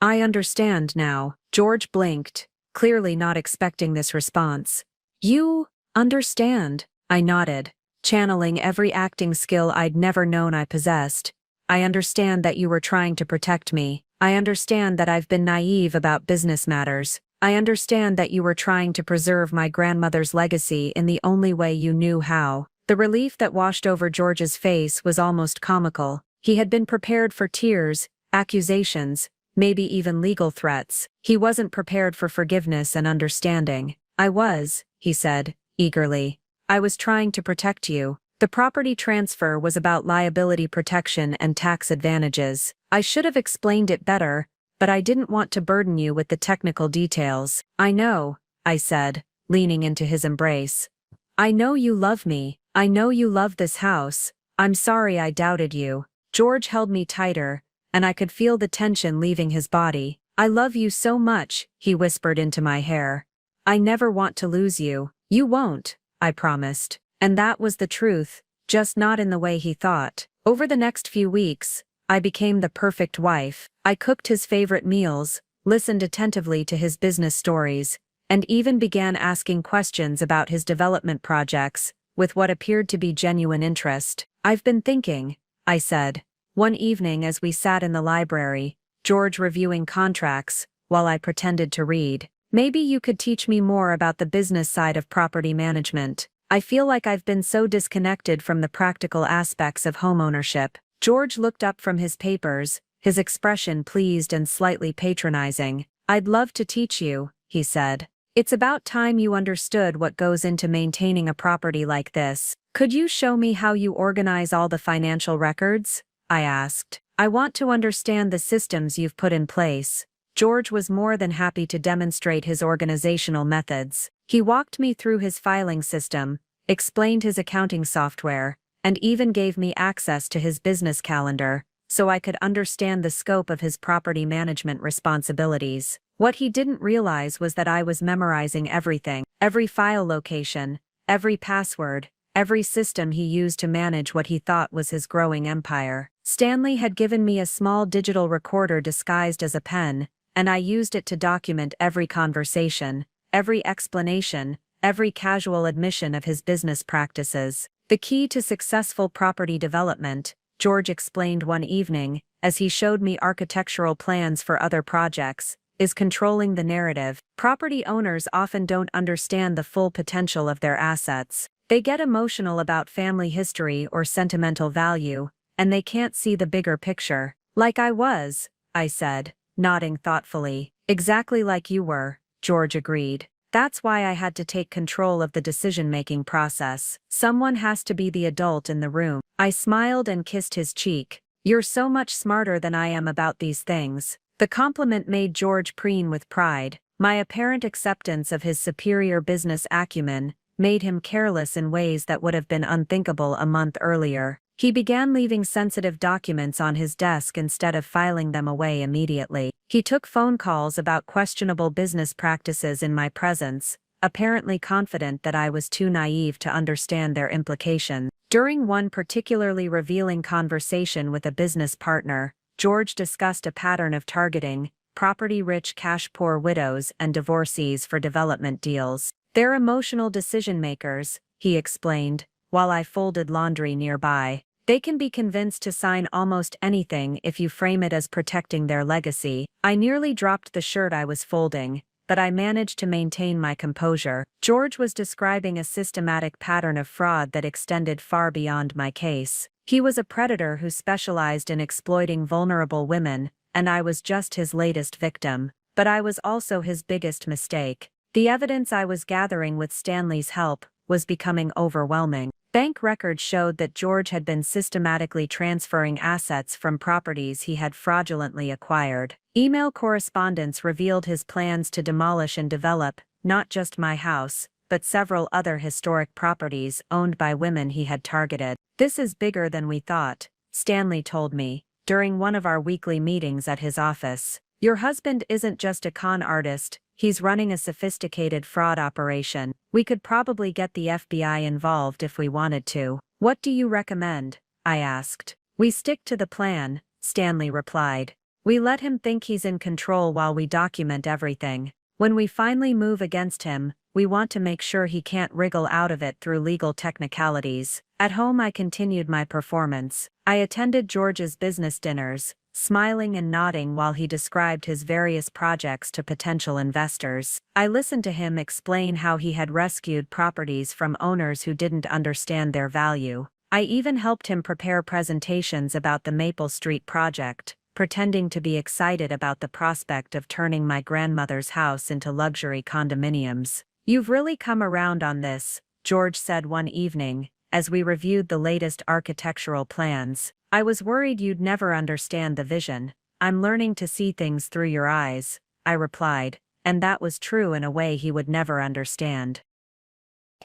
"I understand now." George blinked, clearly not expecting this response. "You understand?" I nodded, channeling every acting skill I'd never known I possessed. "I understand that you were trying to protect me. I understand that I've been naive about business matters. I understand that you were trying to preserve my grandmother's legacy in the only way you knew how." The relief that washed over George's face was almost comical. He had been prepared for tears, accusations, maybe even legal threats. He wasn't prepared for forgiveness and understanding. "I was," he said, eagerly. "I was trying to protect you. The property transfer was about liability protection and tax advantages. I should have explained it better, but I didn't want to burden you with the technical details." "I know," I said, leaning into his embrace. "I know you love me. I know you love this house. I'm sorry I doubted you." George held me tighter, and I could feel the tension leaving his body. "I love you so much," he whispered into my hair. "I never want to lose you." "You won't," I promised. And that was the truth, just not in the way he thought. Over the next few weeks, I became the perfect wife. I cooked his favorite meals, listened attentively to his business stories, and even began asking questions about his development projects, with what appeared to be genuine interest. "I've been thinking," I said, one evening as we sat in the library, George reviewing contracts, while I pretended to read. "Maybe you could teach me more about the business side of property management. I feel like I've been so disconnected from the practical aspects of homeownership." George looked up from his papers, his expression pleased and slightly patronizing. "I'd love to teach you," he said. "It's about time you understood what goes into maintaining a property like this. Could you show me how you organize all the financial records?" I asked. "I want to understand the systems you've put in place." George was more than happy to demonstrate his organizational methods. He walked me through his filing system, explained his accounting software, and even gave me access to his business calendar, so I could understand the scope of his property management responsibilities. What he didn't realize was that I was memorizing everything, every file location, every password, every system he used to manage what he thought was his growing empire. Stanley had given me a small digital recorder disguised as a pen, and I used it to document every conversation, every explanation, every casual admission of his business practices. "The key to successful property development," George explained one evening, as he showed me architectural plans for other projects, "is controlling the narrative. Property owners often don't understand the full potential of their assets. They get emotional about family history or sentimental value, and they can't see the bigger picture." "Like I was," I said, nodding thoughtfully. "Exactly like you were," George agreed. "That's why I had to take control of the decision-making process. Someone has to be the adult in the room." I smiled and kissed his cheek. "You're so much smarter than I am about these things." The compliment made George preen with pride. My apparent acceptance of his superior business acumen made him careless in ways that would have been unthinkable a month earlier. He began leaving sensitive documents on his desk instead of filing them away immediately. He took phone calls about questionable business practices in my presence, apparently confident that I was too naive to understand their implications. During one particularly revealing conversation with a business partner, George discussed a pattern of targeting property-rich cash-poor widows and divorcees for development deals. "They're emotional decision-makers," he explained, while I folded laundry nearby. "They can be convinced to sign almost anything if you frame it as protecting their legacy." I nearly dropped the shirt I was folding, but I managed to maintain my composure. George was describing a systematic pattern of fraud that extended far beyond my case. He was a predator who specialized in exploiting vulnerable women, and I was just his latest victim. But I was also his biggest mistake. The evidence I was gathering with Stanley's help was becoming overwhelming. Bank records showed that George had been systematically transferring assets from properties he had fraudulently acquired. Email correspondence revealed his plans to demolish and develop, not just my house, but several other historic properties owned by women he had targeted. "This is bigger than we thought," Stanley told me, during one of our weekly meetings at his office. "Your husband isn't just a con artist, he's running a sophisticated fraud operation. We could probably get the FBI involved if we wanted to." "What do you recommend?" I asked. "We stick to the plan," Stanley replied. "We let him think he's in control while we document everything. When we finally move against him, we want to make sure he can't wriggle out of it through legal technicalities." At home I continued my performance. I attended George's business dinners, smiling and nodding while he described his various projects to potential investors. I listened to him explain how he had rescued properties from owners who didn't understand their value. I even helped him prepare presentations about the Maple Street project, pretending to be excited about the prospect of turning my grandmother's house into luxury condominiums. "You've really come around on this," George said one evening, as we reviewed the latest architectural plans. "I was worried you'd never understand the vision." "I'm learning to see things through your eyes," I replied, and that was true in a way he would never understand.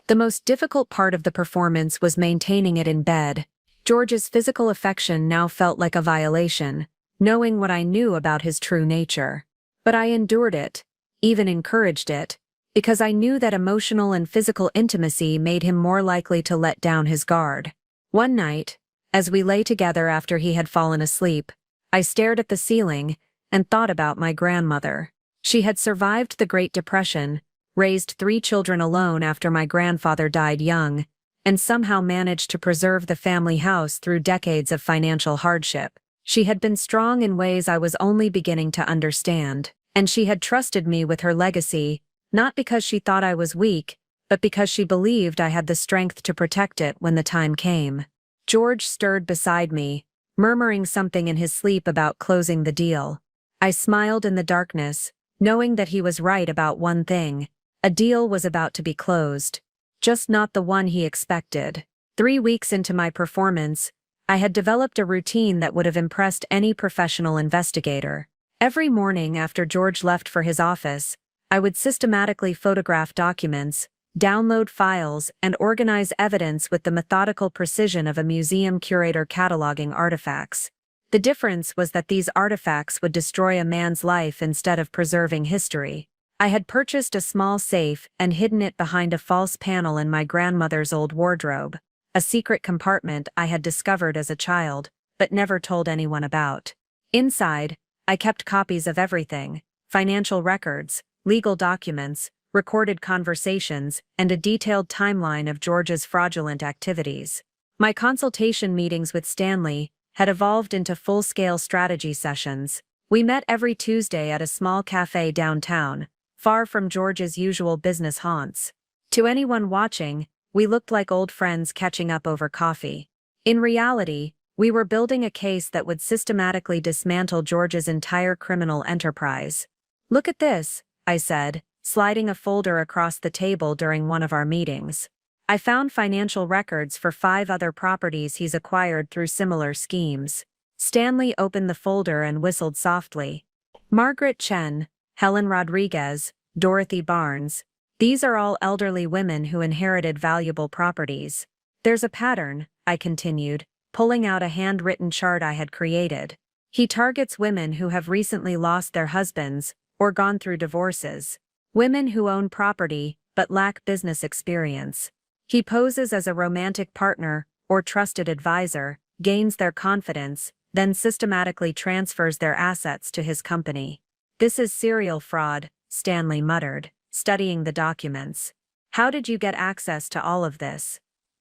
The most difficult part of the performance was maintaining it in bed. George's physical affection now felt like a violation, knowing what I knew about his true nature. But I endured it, even encouraged it, because I knew that emotional and physical intimacy made him more likely to let down his guard. One night, as we lay together after he had fallen asleep, I stared at the ceiling and thought about my grandmother. She had survived the Great Depression, raised 3 children alone after my grandfather died young, and somehow managed to preserve the family house through decades of financial hardship. She had been strong in ways I was only beginning to understand, and she had trusted me with her legacy, not because she thought I was weak, but because she believed I had the strength to protect it when the time came. George stirred beside me, murmuring something in his sleep about closing the deal. I smiled in the darkness, knowing that he was right about one thing: a deal was about to be closed. Just not the one he expected. 3 weeks into my performance, I had developed a routine that would have impressed any professional investigator. Every morning after George left for his office, I would systematically photograph documents, download files, and organize evidence with the methodical precision of a museum curator cataloging artifacts. The difference was that these artifacts would destroy a man's life instead of preserving history. I had purchased a small safe and hidden it behind a false panel in my grandmother's old wardrobe, a secret compartment I had discovered as a child, but never told anyone about. Inside, I kept copies of everything: financial records, legal documents, recorded conversations, and a detailed timeline of George's fraudulent activities. My consultation meetings with Stanley had evolved into full-scale strategy sessions. We met every Tuesday at a small cafe downtown, far from George's usual business haunts. To anyone watching, we looked like old friends catching up over coffee. In reality, we were building a case that would systematically dismantle George's entire criminal enterprise. "Look at this," I said, sliding a folder across the table during one of our meetings. "I found financial records for 5 other properties he's acquired through similar schemes." Stanley opened the folder and whistled softly. "Margaret Chen, Helen Rodriguez, Dorothy Barnes. These are all elderly women who inherited valuable properties. There's a pattern," I continued, pulling out a handwritten chart I had created. "He targets women who have recently lost their husbands or gone through divorces. Women who own property, but lack business experience. He poses as a romantic partner or trusted advisor, gains their confidence, then systematically transfers their assets to his company. This is serial fraud, Stanley muttered, studying the documents. How did you get access to all of this?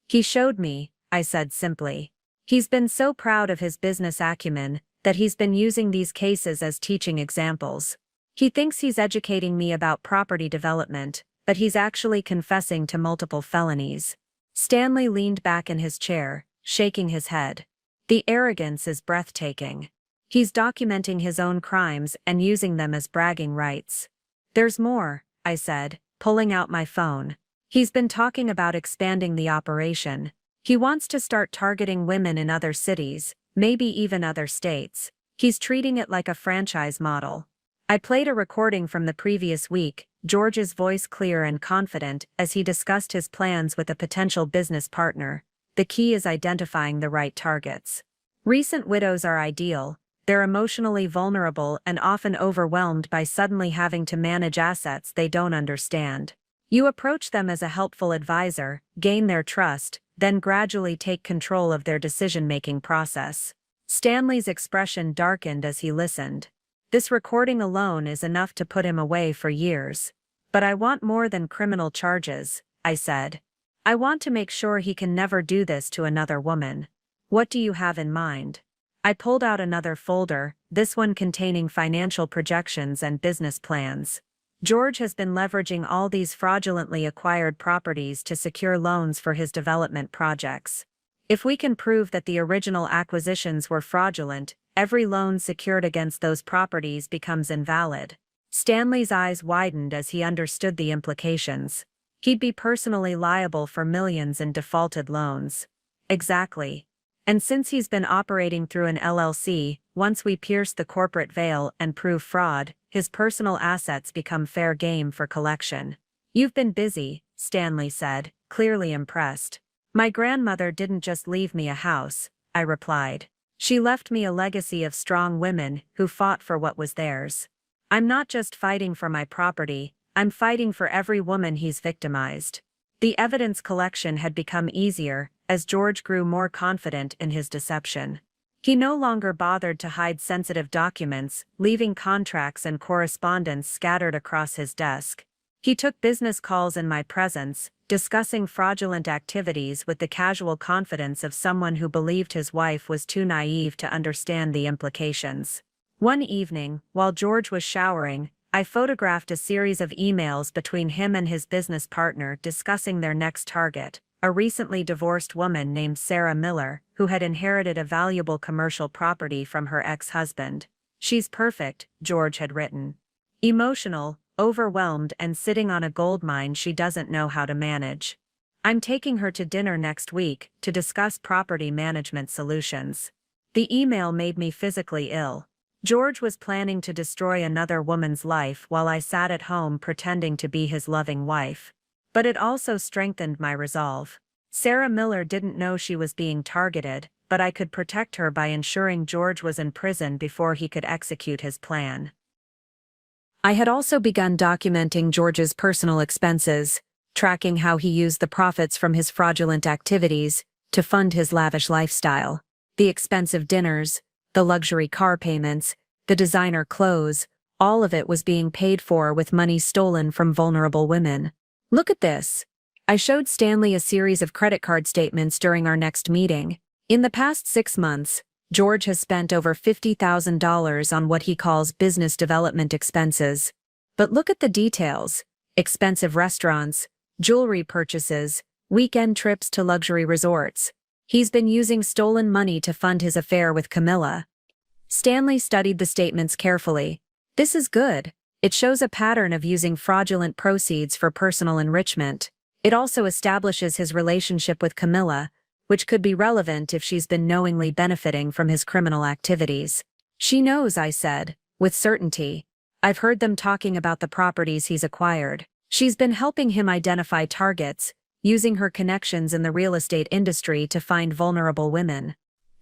He showed me, I said simply. He's been so proud of his business acumen that he's been using these cases as teaching examples. He thinks he's educating me about property development, but he's actually confessing to multiple felonies. Stanley leaned back in his chair, shaking his head. The arrogance is breathtaking. He's documenting his own crimes and using them as bragging rights. There's more, I said, pulling out my phone. He's been talking about expanding the operation. He wants to start targeting women in other cities, maybe even other states. He's treating it like a franchise model. I played a recording from the previous week, George's voice clear and confident as he discussed his plans with a potential business partner. The key is identifying the right targets. Recent widows are ideal. They're emotionally vulnerable and often overwhelmed by suddenly having to manage assets they don't understand. You approach them as a helpful advisor, gain their trust, then gradually take control of their decision-making process. Stanley's expression darkened as he listened. This recording alone is enough to put him away for years. But I want more than criminal charges, I said. I want to make sure he can never do this to another woman. What do you have in mind? I pulled out another folder, this one containing financial projections and business plans. George has been leveraging all these fraudulently acquired properties to secure loans for his development projects. If we can prove that the original acquisitions were fraudulent, every loan secured against those properties becomes invalid. Stanley's eyes widened as he understood the implications. He'd be personally liable for millions in defaulted loans. Exactly. And since he's been operating through an LLC, once we pierce the corporate veil and prove fraud, his personal assets become fair game for collection. You've been busy, Stanley said, clearly impressed. My grandmother didn't just leave me a house, I replied. She left me a legacy of strong women who fought for what was theirs. I'm not just fighting for my property, I'm fighting for every woman he's victimized. The evidence collection had become easier as George grew more confident in his deception. He no longer bothered to hide sensitive documents, leaving contracts and correspondence scattered across his desk. He took business calls in my presence, discussing fraudulent activities with the casual confidence of someone who believed his wife was too naive to understand the implications. One evening, while George was showering, I photographed a series of emails between him and his business partner discussing their next target, a recently divorced woman named Sarah Miller, who had inherited a valuable commercial property from her ex-husband. She's perfect, George had written. Emotional, overwhelmed and sitting on a gold mine she doesn't know how to manage. I'm taking her to dinner next week to discuss property management solutions. The email made me physically ill. George was planning to destroy another woman's life while I sat at home pretending to be his loving wife. But it also strengthened my resolve. Sarah Miller didn't know she was being targeted, but I could protect her by ensuring George was in prison before he could execute his plan. I had also begun documenting George's personal expenses, tracking how he used the profits from his fraudulent activities to fund his lavish lifestyle. The expensive dinners, the luxury car payments, the designer clothes, all of it was being paid for with money stolen from vulnerable women. Look at this. I showed Stanley a series of credit card statements during our next meeting. In the past 6 months, George has spent over $50,000 on what he calls business development expenses. But look at the details. Expensive restaurants, jewelry purchases, weekend trips to luxury resorts. He's been using stolen money to fund his affair with Camilla. Stanley studied the statements carefully. This is good. It shows a pattern of using fraudulent proceeds for personal enrichment. It also establishes his relationship with Camilla, which could be relevant if she's been knowingly benefiting from his criminal activities. She knows, I said, with certainty. I've heard them talking about the properties he's acquired. She's been helping him identify targets, using her connections in the real estate industry to find vulnerable women.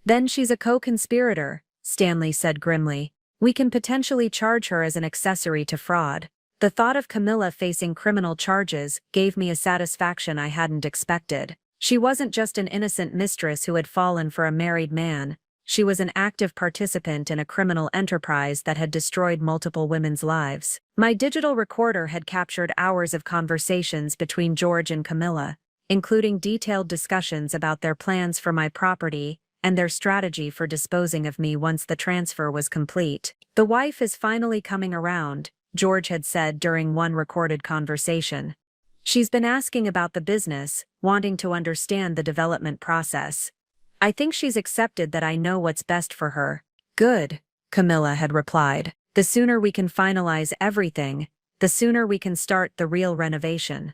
Then she's a co-conspirator, Stanley said grimly. We can potentially charge her as an accessory to fraud. The thought of Camilla facing criminal charges gave me a satisfaction I hadn't expected. She wasn't just an innocent mistress who had fallen for a married man. She was an active participant in a criminal enterprise that had destroyed multiple women's lives. My digital recorder had captured hours of conversations between George and Camilla, including detailed discussions about their plans for my property and their strategy for disposing of me once the transfer was complete. "The wife is finally coming around," George had said during one recorded conversation. "She's been asking about the business, wanting to understand the development process. I think she's accepted that I know what's best for her." "Good," Camilla had replied. "The sooner we can finalize everything, the sooner we can start the real renovation.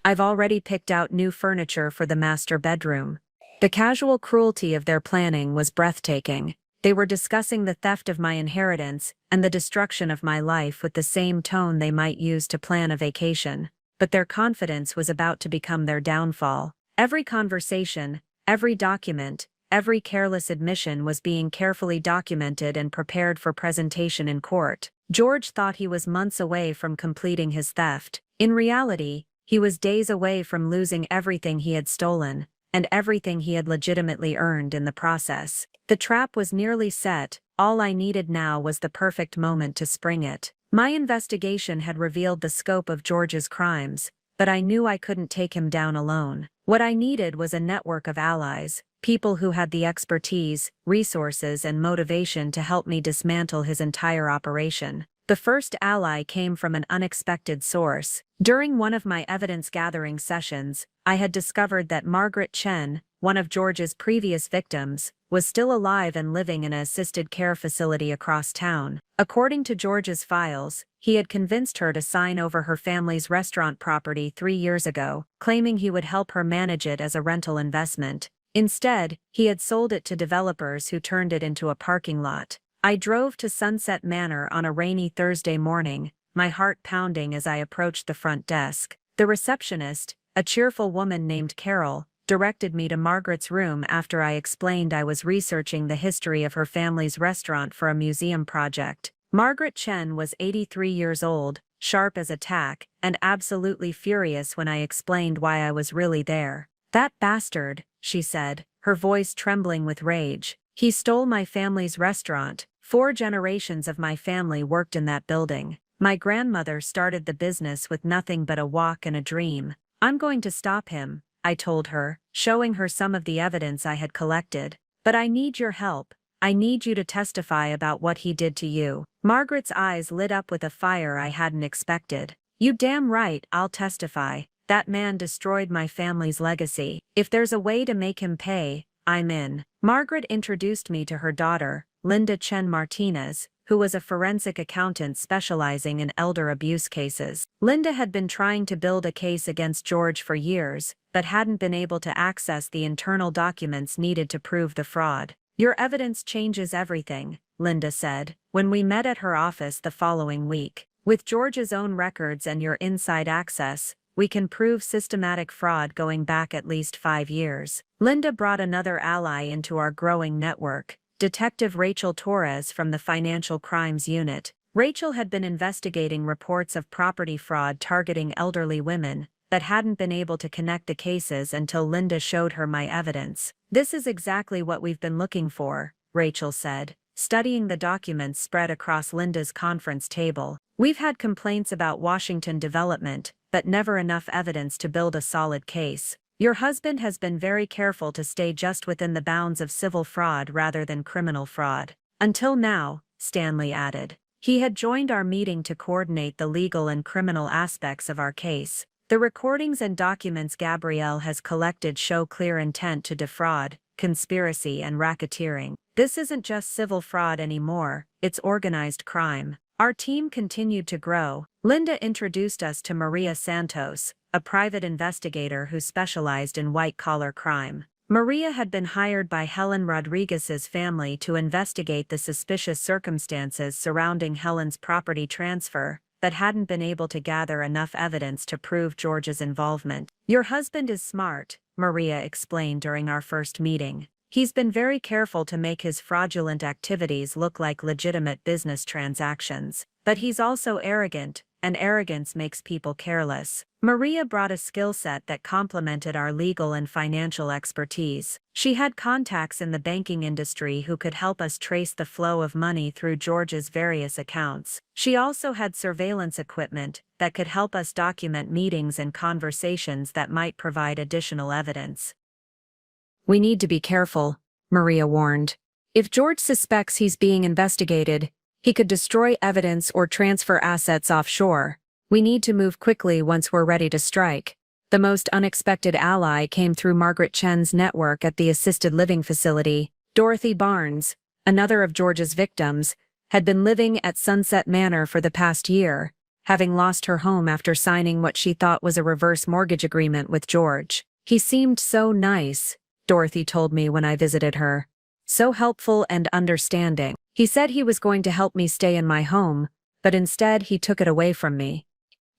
I've already picked out new furniture for the master bedroom." The casual cruelty of their planning was breathtaking. They were discussing the theft of my inheritance and the destruction of my life with the same tone they might use to plan a vacation. But their confidence was about to become their downfall. Every conversation, every document, every careless admission was being carefully documented and prepared for presentation in court. George thought he was months away from completing his theft. In reality, he was days away from losing everything he had stolen, and everything he had legitimately earned in the process. The trap was nearly set. All I needed now was the perfect moment to spring it. My investigation had revealed the scope of George's crimes, but I knew I couldn't take him down alone. What I needed was a network of allies, people who had the expertise, resources, and motivation to help me dismantle his entire operation. The first ally came from an unexpected source. During one of my evidence-gathering sessions, I had discovered that Margaret Chen, one of George's previous victims, was still alive and living in an assisted care facility across town. According to George's files, he had convinced her to sign over her family's restaurant property 3 years ago, claiming he would help her manage it as a rental investment. Instead, he had sold it to developers who turned it into a parking lot. I drove to Sunset Manor on a rainy Thursday morning, my heart pounding as I approached the front desk. The receptionist, a cheerful woman named Carol, directed me to Margaret's room after I explained I was researching the history of her family's restaurant for a museum project. Margaret Chen was 83 years old, sharp as a tack, and absolutely furious when I explained why I was really there. "That bastard," she said, her voice trembling with rage. "He stole my family's restaurant. 4 generations of my family worked in that building. My grandmother started the business with nothing but a walk and a dream. I'm going to stop him," I told her, showing her some of the evidence I had collected. "But I need your help. I need you to testify about what he did to you." Margaret's eyes lit up with a fire I hadn't expected. "You damn right, I'll testify. That man destroyed my family's legacy. If there's a way to make him pay, I'm in." Margaret introduced me to her daughter, Linda Chen Martinez, who was a forensic accountant specializing in elder abuse cases. Linda had been trying to build a case against George for years, but hadn't been able to access the internal documents needed to prove the fraud. "Your evidence changes everything," Linda said, when we met at her office the following week. "With George's own records and your inside access, we can prove systematic fraud going back at least 5 years. Linda brought another ally into our growing network, Detective Rachel Torres from the Financial Crimes Unit. Rachel had been investigating reports of property fraud targeting elderly women, but hadn't been able to connect the cases until Linda showed her my evidence. "This is exactly what we've been looking for," Rachel said, studying the documents spread across Linda's conference table. "We've had complaints about Washington development, but never enough evidence to build a solid case. Your husband has been very careful to stay just within the bounds of civil fraud rather than criminal fraud. Until now," Stanley added. He had joined our meeting to coordinate the legal and criminal aspects of our case. "The recordings and documents Gabrielle has collected show clear intent to defraud, conspiracy, and racketeering. This isn't just civil fraud anymore, it's organized crime." Our team continued to grow. Linda introduced us to Maria Santos, a private investigator who specialized in white-collar crime. Maria had been hired by Helen Rodriguez's family to investigate the suspicious circumstances surrounding Helen's property transfer, but hadn't been able to gather enough evidence to prove George's involvement. "Your husband is smart," Maria explained during our first meeting. "He's been very careful to make his fraudulent activities look like legitimate business transactions. But he's also arrogant, and arrogance makes people careless. Maria brought a skill set that complemented our legal and financial expertise. She had contacts in the banking industry who could help us trace the flow of money through George's various accounts. She also had surveillance equipment that could help us document meetings and conversations that might provide additional evidence. "We need to be careful," Maria warned. "If George suspects he's being investigated, he could destroy evidence or transfer assets offshore. We need to move quickly once we're ready to strike." The most unexpected ally came through Margaret Chen's network at the assisted living facility. Dorothy Barnes, another of George's victims, had been living at Sunset Manor for the past year, having lost her home after signing what she thought was a reverse mortgage agreement with George. "He seemed so nice," Dorothy told me when I visited her. "So helpful and understanding. He said he was going to help me stay in my home, but instead he took it away from me."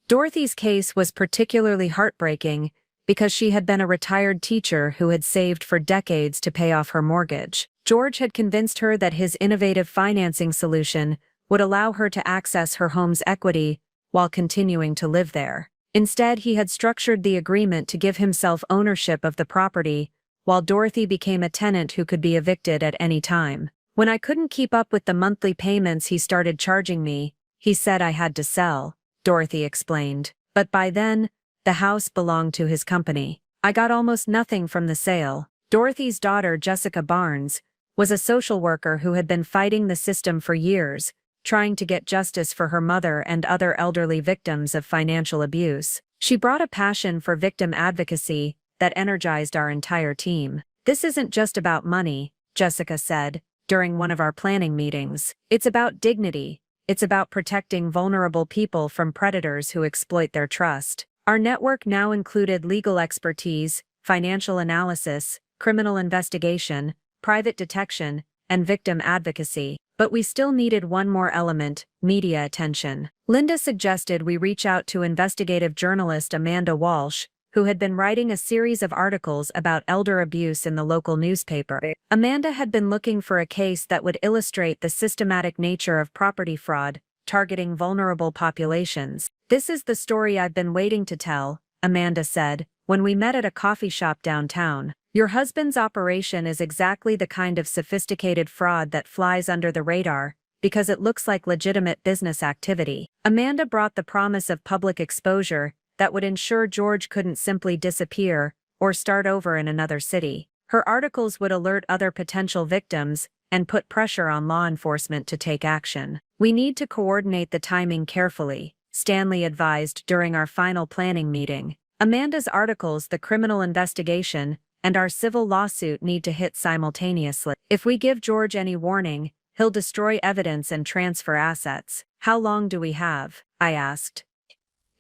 Dorothy's case was particularly heartbreaking because she had been a retired teacher who had saved for decades to pay off her mortgage. George had convinced her that his innovative financing solution would allow her to access her home's equity while continuing to live there. Instead, he had structured the agreement to give himself ownership of the property, while Dorothy became a tenant who could be evicted at any time. "When I couldn't keep up with the monthly payments he started charging me, he said I had to sell," Dorothy explained. "But by then, the house belonged to his company. I got almost nothing from the sale." Dorothy's daughter, Jessica Barnes, was a social worker who had been fighting the system for years, trying to get justice for her mother and other elderly victims of financial abuse. She brought a passion for victim advocacy that energized our entire team. "This isn't just about money," Jessica said during one of our planning meetings. "It's about dignity. It's about protecting vulnerable people from predators who exploit their trust." Our network now included legal expertise, financial analysis, criminal investigation, private detection, and victim advocacy. But we still needed one more element: media attention. Linda suggested we reach out to investigative journalist Amanda Walsh, who had been writing a series of articles about elder abuse in the local newspaper. Amanda had been looking for a case that would illustrate the systematic nature of property fraud, targeting vulnerable populations. "This is the story I've been waiting to tell," Amanda said, when we met at a coffee shop downtown. "Your husband's operation is exactly the kind of sophisticated fraud that flies under the radar, because it looks like legitimate business activity." Amanda brought the promise of public exposure that would ensure George couldn't simply disappear or start over in another city. Her articles would alert other potential victims and put pressure on law enforcement to take action. "We need to coordinate the timing carefully," Stanley advised during our final planning meeting. "Amanda's articles, the criminal investigation, and our civil lawsuit need to hit simultaneously. If we give George any warning, he'll destroy evidence and transfer assets." "How long do we have?" I asked.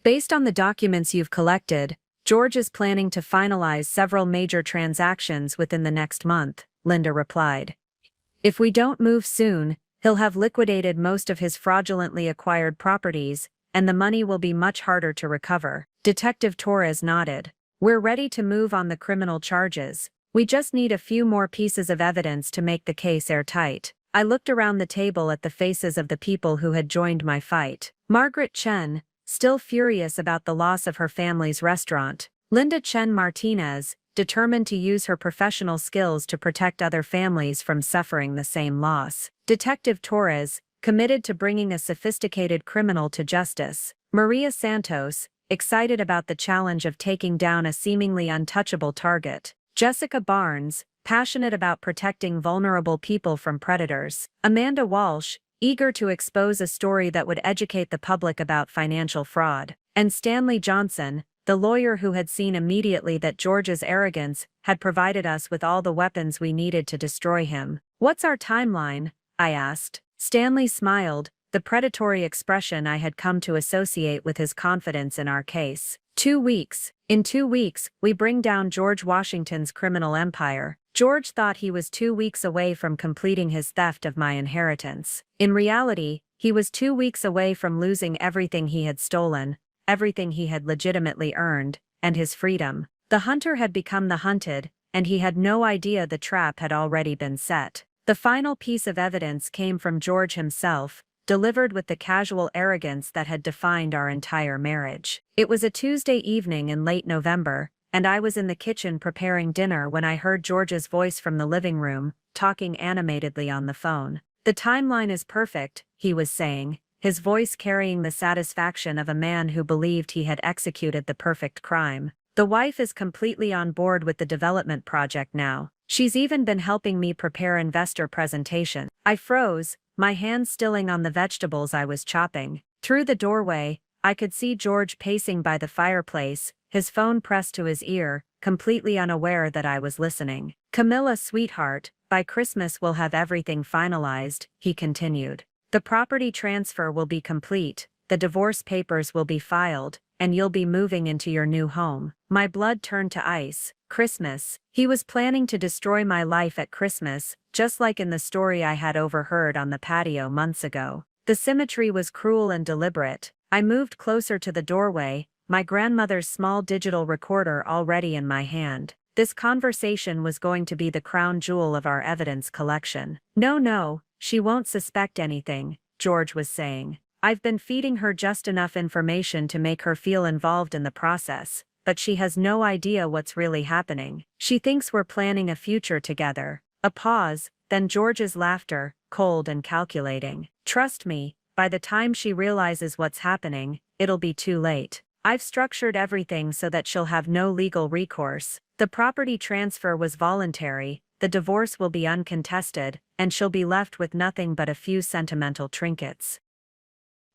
"Based on the documents you've collected, George is planning to finalize several major transactions within the next month," Linda replied. "If we don't move soon, he'll have liquidated most of his fraudulently acquired properties, and the money will be much harder to recover." Detective Torres nodded. "We're ready to move on the criminal charges. We just need a few more pieces of evidence to make the case airtight." I looked around the table at the faces of the people who had joined my fight. Margaret Chen, still furious about the loss of her family's restaurant. Linda Chen Martinez, determined to use her professional skills to protect other families from suffering the same loss. Detective Torres, committed to bringing a sophisticated criminal to justice. Maria Santos, excited about the challenge of taking down a seemingly untouchable target. Jessica Barnes, passionate about protecting vulnerable people from predators. Amanda Walsh, eager to expose a story that would educate the public about financial fraud. And Stanley Johnson, the lawyer who had seen immediately that George's arrogance had provided us with all the weapons we needed to destroy him. "What's our timeline?" I asked. Stanley smiled, the predatory expression I had come to associate with his confidence in our case. 2 weeks. In 2 weeks, we bring down George Washington's criminal empire." George thought he was 2 weeks away from completing his theft of my inheritance. In reality, he was 2 weeks away from losing everything he had stolen, everything he had legitimately earned, and his freedom. The hunter had become the hunted, and he had no idea the trap had already been set. The final piece of evidence came from George himself, delivered with the casual arrogance that had defined our entire marriage. It was a Tuesday evening in late November, and I was in the kitchen preparing dinner when I heard George's voice from the living room, talking animatedly on the phone. "The timeline is perfect," he was saying, his voice carrying the satisfaction of a man who believed he had executed the perfect crime. "The wife is completely on board with the development project now. She's even been helping me prepare investor presentations." I froze, my hands stilling on the vegetables I was chopping. Through the doorway, I could see George pacing by the fireplace, his phone pressed to his ear, completely unaware that I was listening. "Camilla, sweetheart, by Christmas we'll have everything finalized," he continued. "The property transfer will be complete, the divorce papers will be filed, and you'll be moving into your new home." My blood turned to ice. Christmas. He was planning to destroy my life at Christmas, just like in the story I had overheard on the patio months ago. The symmetry was cruel and deliberate. I moved closer to the doorway, my grandmother's small digital recorder already in my hand. This conversation was going to be the crown jewel of our evidence collection. "No, she won't suspect anything," George was saying. "I've been feeding her just enough information to make her feel involved in the process, but she has no idea what's really happening. She thinks we're planning a future together." A pause, then George's laughter, cold and calculating. "Trust me, by the time she realizes what's happening, it'll be too late. I've structured everything so that she'll have no legal recourse. The property transfer was voluntary, the divorce will be uncontested, and she'll be left with nothing but a few sentimental trinkets."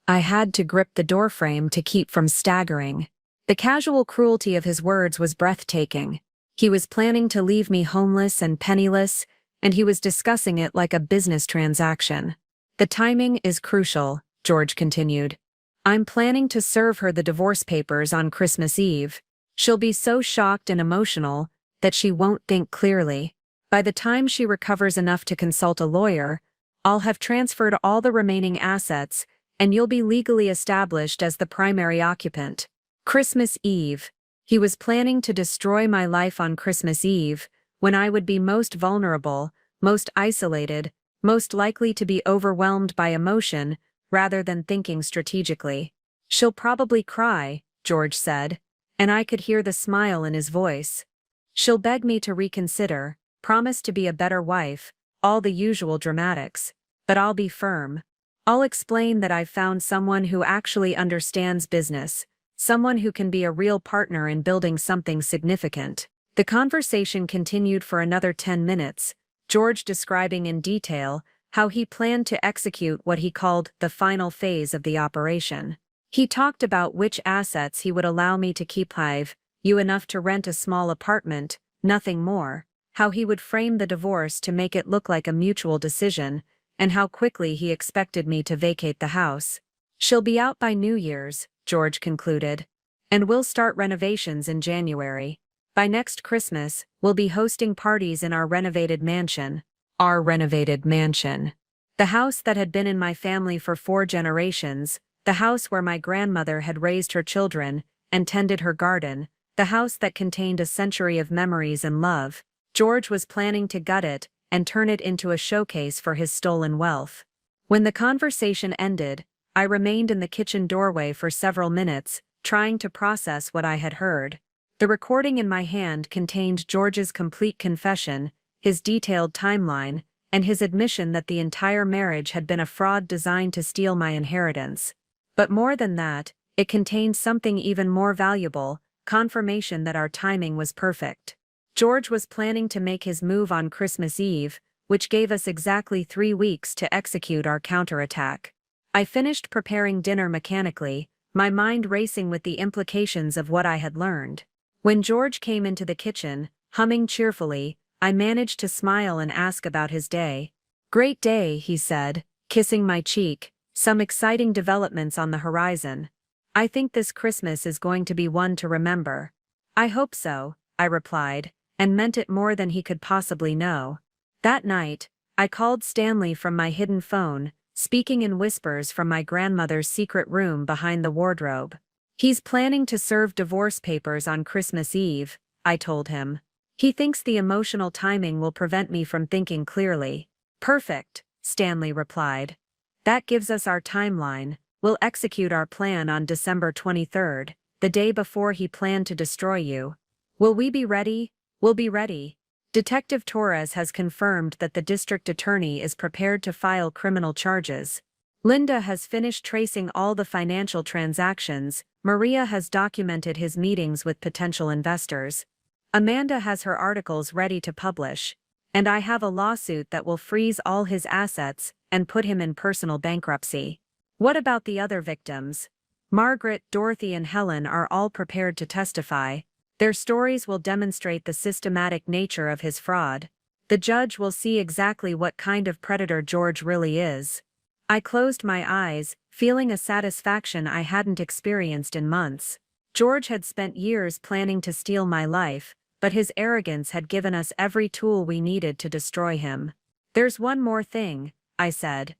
I had to grip the doorframe to keep from staggering. The casual cruelty of his words was breathtaking. He was planning to leave me homeless and penniless, and he was discussing it like a business transaction. "The timing is crucial," George continued. "I'm planning to serve her the divorce papers on Christmas Eve. She'll be so shocked and emotional that she won't think clearly. By the time she recovers enough to consult a lawyer, I'll have transferred all the remaining assets, and you'll be legally established as the primary occupant." Christmas Eve. He was planning to destroy my life on Christmas Eve, when I would be most vulnerable, most isolated, most likely to be overwhelmed by emotion, rather than thinking strategically. "She'll probably cry," George said, and I could hear the smile in his voice. "She'll beg me to reconsider, promise to be a better wife, all the usual dramatics. But I'll be firm. I'll explain that I've found someone who actually understands business, someone who can be a real partner in building something significant." The conversation continued for another 10 minutes, George describing in detail how he planned to execute what he called the final phase of the operation. He talked about which assets he would allow me to keep, you enough to rent a small apartment, nothing more, how he would frame the divorce to make it look like a mutual decision, and how quickly he expected me to vacate the house. "She'll be out by New Year's," George concluded, "and we'll start renovations in January. By next Christmas, we'll be hosting parties in our renovated mansion." Our renovated mansion. The house that had been in my family for 4 generations, the house where my grandmother had raised her children and tended her garden, the house that contained a century of memories and love. George was planning to gut it and turn it into a showcase for his stolen wealth. When the conversation ended, I remained in the kitchen doorway for several minutes, trying to process what I had heard. The recording in my hand contained George's complete confession, his detailed timeline, and his admission that the entire marriage had been a fraud designed to steal my inheritance. But more than that, it contained something even more valuable, confirmation that our timing was perfect. George was planning to make his move on Christmas Eve, which gave us exactly 3 weeks to execute our counterattack. I finished preparing dinner mechanically, my mind racing with the implications of what I had learned. When George came into the kitchen, humming cheerfully, I managed to smile and ask about his day. "Great day," he said, kissing my cheek, "some exciting developments on the horizon. I think this Christmas is going to be one to remember." "I hope so," I replied, and meant it more than he could possibly know. That night, I called Stanley from my hidden phone, speaking in whispers from my grandmother's secret room behind the wardrobe. "He's planning to serve divorce papers on Christmas Eve," I told him. "He thinks the emotional timing will prevent me from thinking clearly." "Perfect," Stanley replied. That gives us our timeline. We'll execute our plan on December 23rd, the day before he planned to destroy you. Will we be ready? We'll be ready. Detective Torres has confirmed that the district attorney is prepared to file criminal charges. Linda has finished tracing all the financial transactions. Maria has documented his meetings with potential investors. Amanda has her articles ready to publish. And I have a lawsuit that will freeze all his assets and put him in personal bankruptcy. What about the other victims? Margaret, Dorothy, and Helen are all prepared to testify. Their stories will demonstrate the systematic nature of his fraud. The judge will see exactly what kind of predator George really is. I closed my eyes, feeling a satisfaction I hadn't experienced in months. George had spent years planning to steal my life, but his arrogance had given us every tool we needed to destroy him. There's one more thing, I said.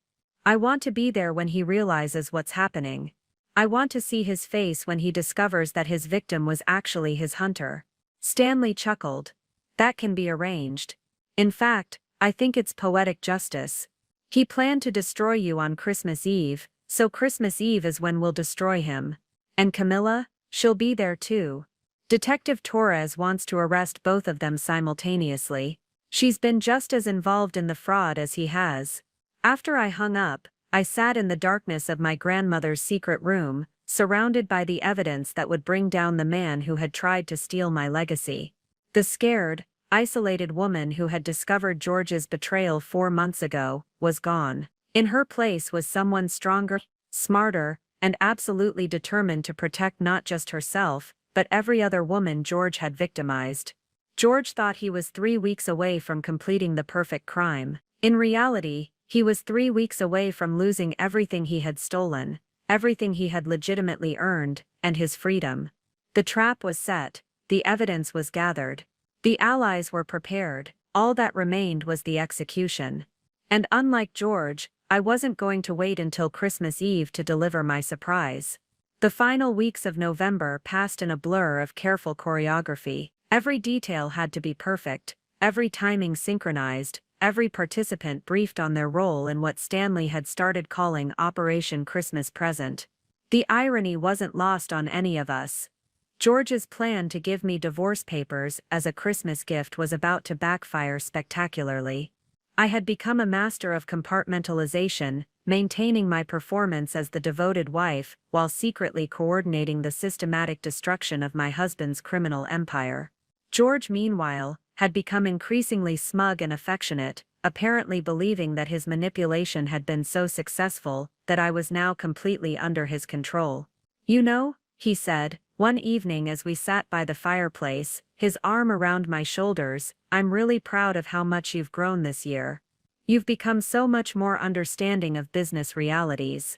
I want to be there when he realizes what's happening. I want to see his face when he discovers that his victim was actually his hunter. Stanley chuckled. That can be arranged. In fact, I think it's poetic justice. He planned to destroy you on Christmas Eve, so Christmas Eve is when we'll destroy him. And Camilla, she'll be there too. Detective Torres wants to arrest both of them simultaneously. She's been just as involved in the fraud as he has. After I hung up, I sat in the darkness of my grandmother's secret room, surrounded by the evidence that would bring down the man who had tried to steal my legacy. The scared, isolated woman who had discovered George's betrayal 4 months ago was gone. In her place was someone stronger, smarter, and absolutely determined to protect not just herself, but every other woman George had victimized. George thought he was 3 weeks away from completing the perfect crime. In reality, he was 3 weeks away from losing everything he had stolen, everything he had legitimately earned, and his freedom. The trap was set, the evidence was gathered. The allies were prepared, all that remained was the execution. And unlike George, I wasn't going to wait until Christmas Eve to deliver my surprise. The final weeks of November passed in a blur of careful choreography. Every detail had to be perfect, every timing synchronized, every participant briefed on their role in what Stanley had started calling Operation Christmas Present. The irony wasn't lost on any of us. George's plan to give me divorce papers as a Christmas gift was about to backfire spectacularly. I had become a master of compartmentalization, maintaining my performance as the devoted wife while secretly coordinating the systematic destruction of my husband's criminal empire. George, meanwhile, had become increasingly smug and affectionate, apparently believing that his manipulation had been so successful that I was now completely under his control. "You know," he said, one evening as we sat by the fireplace, his arm around my shoulders, "I'm really proud of how much you've grown this year. You've become so much more understanding of business realities."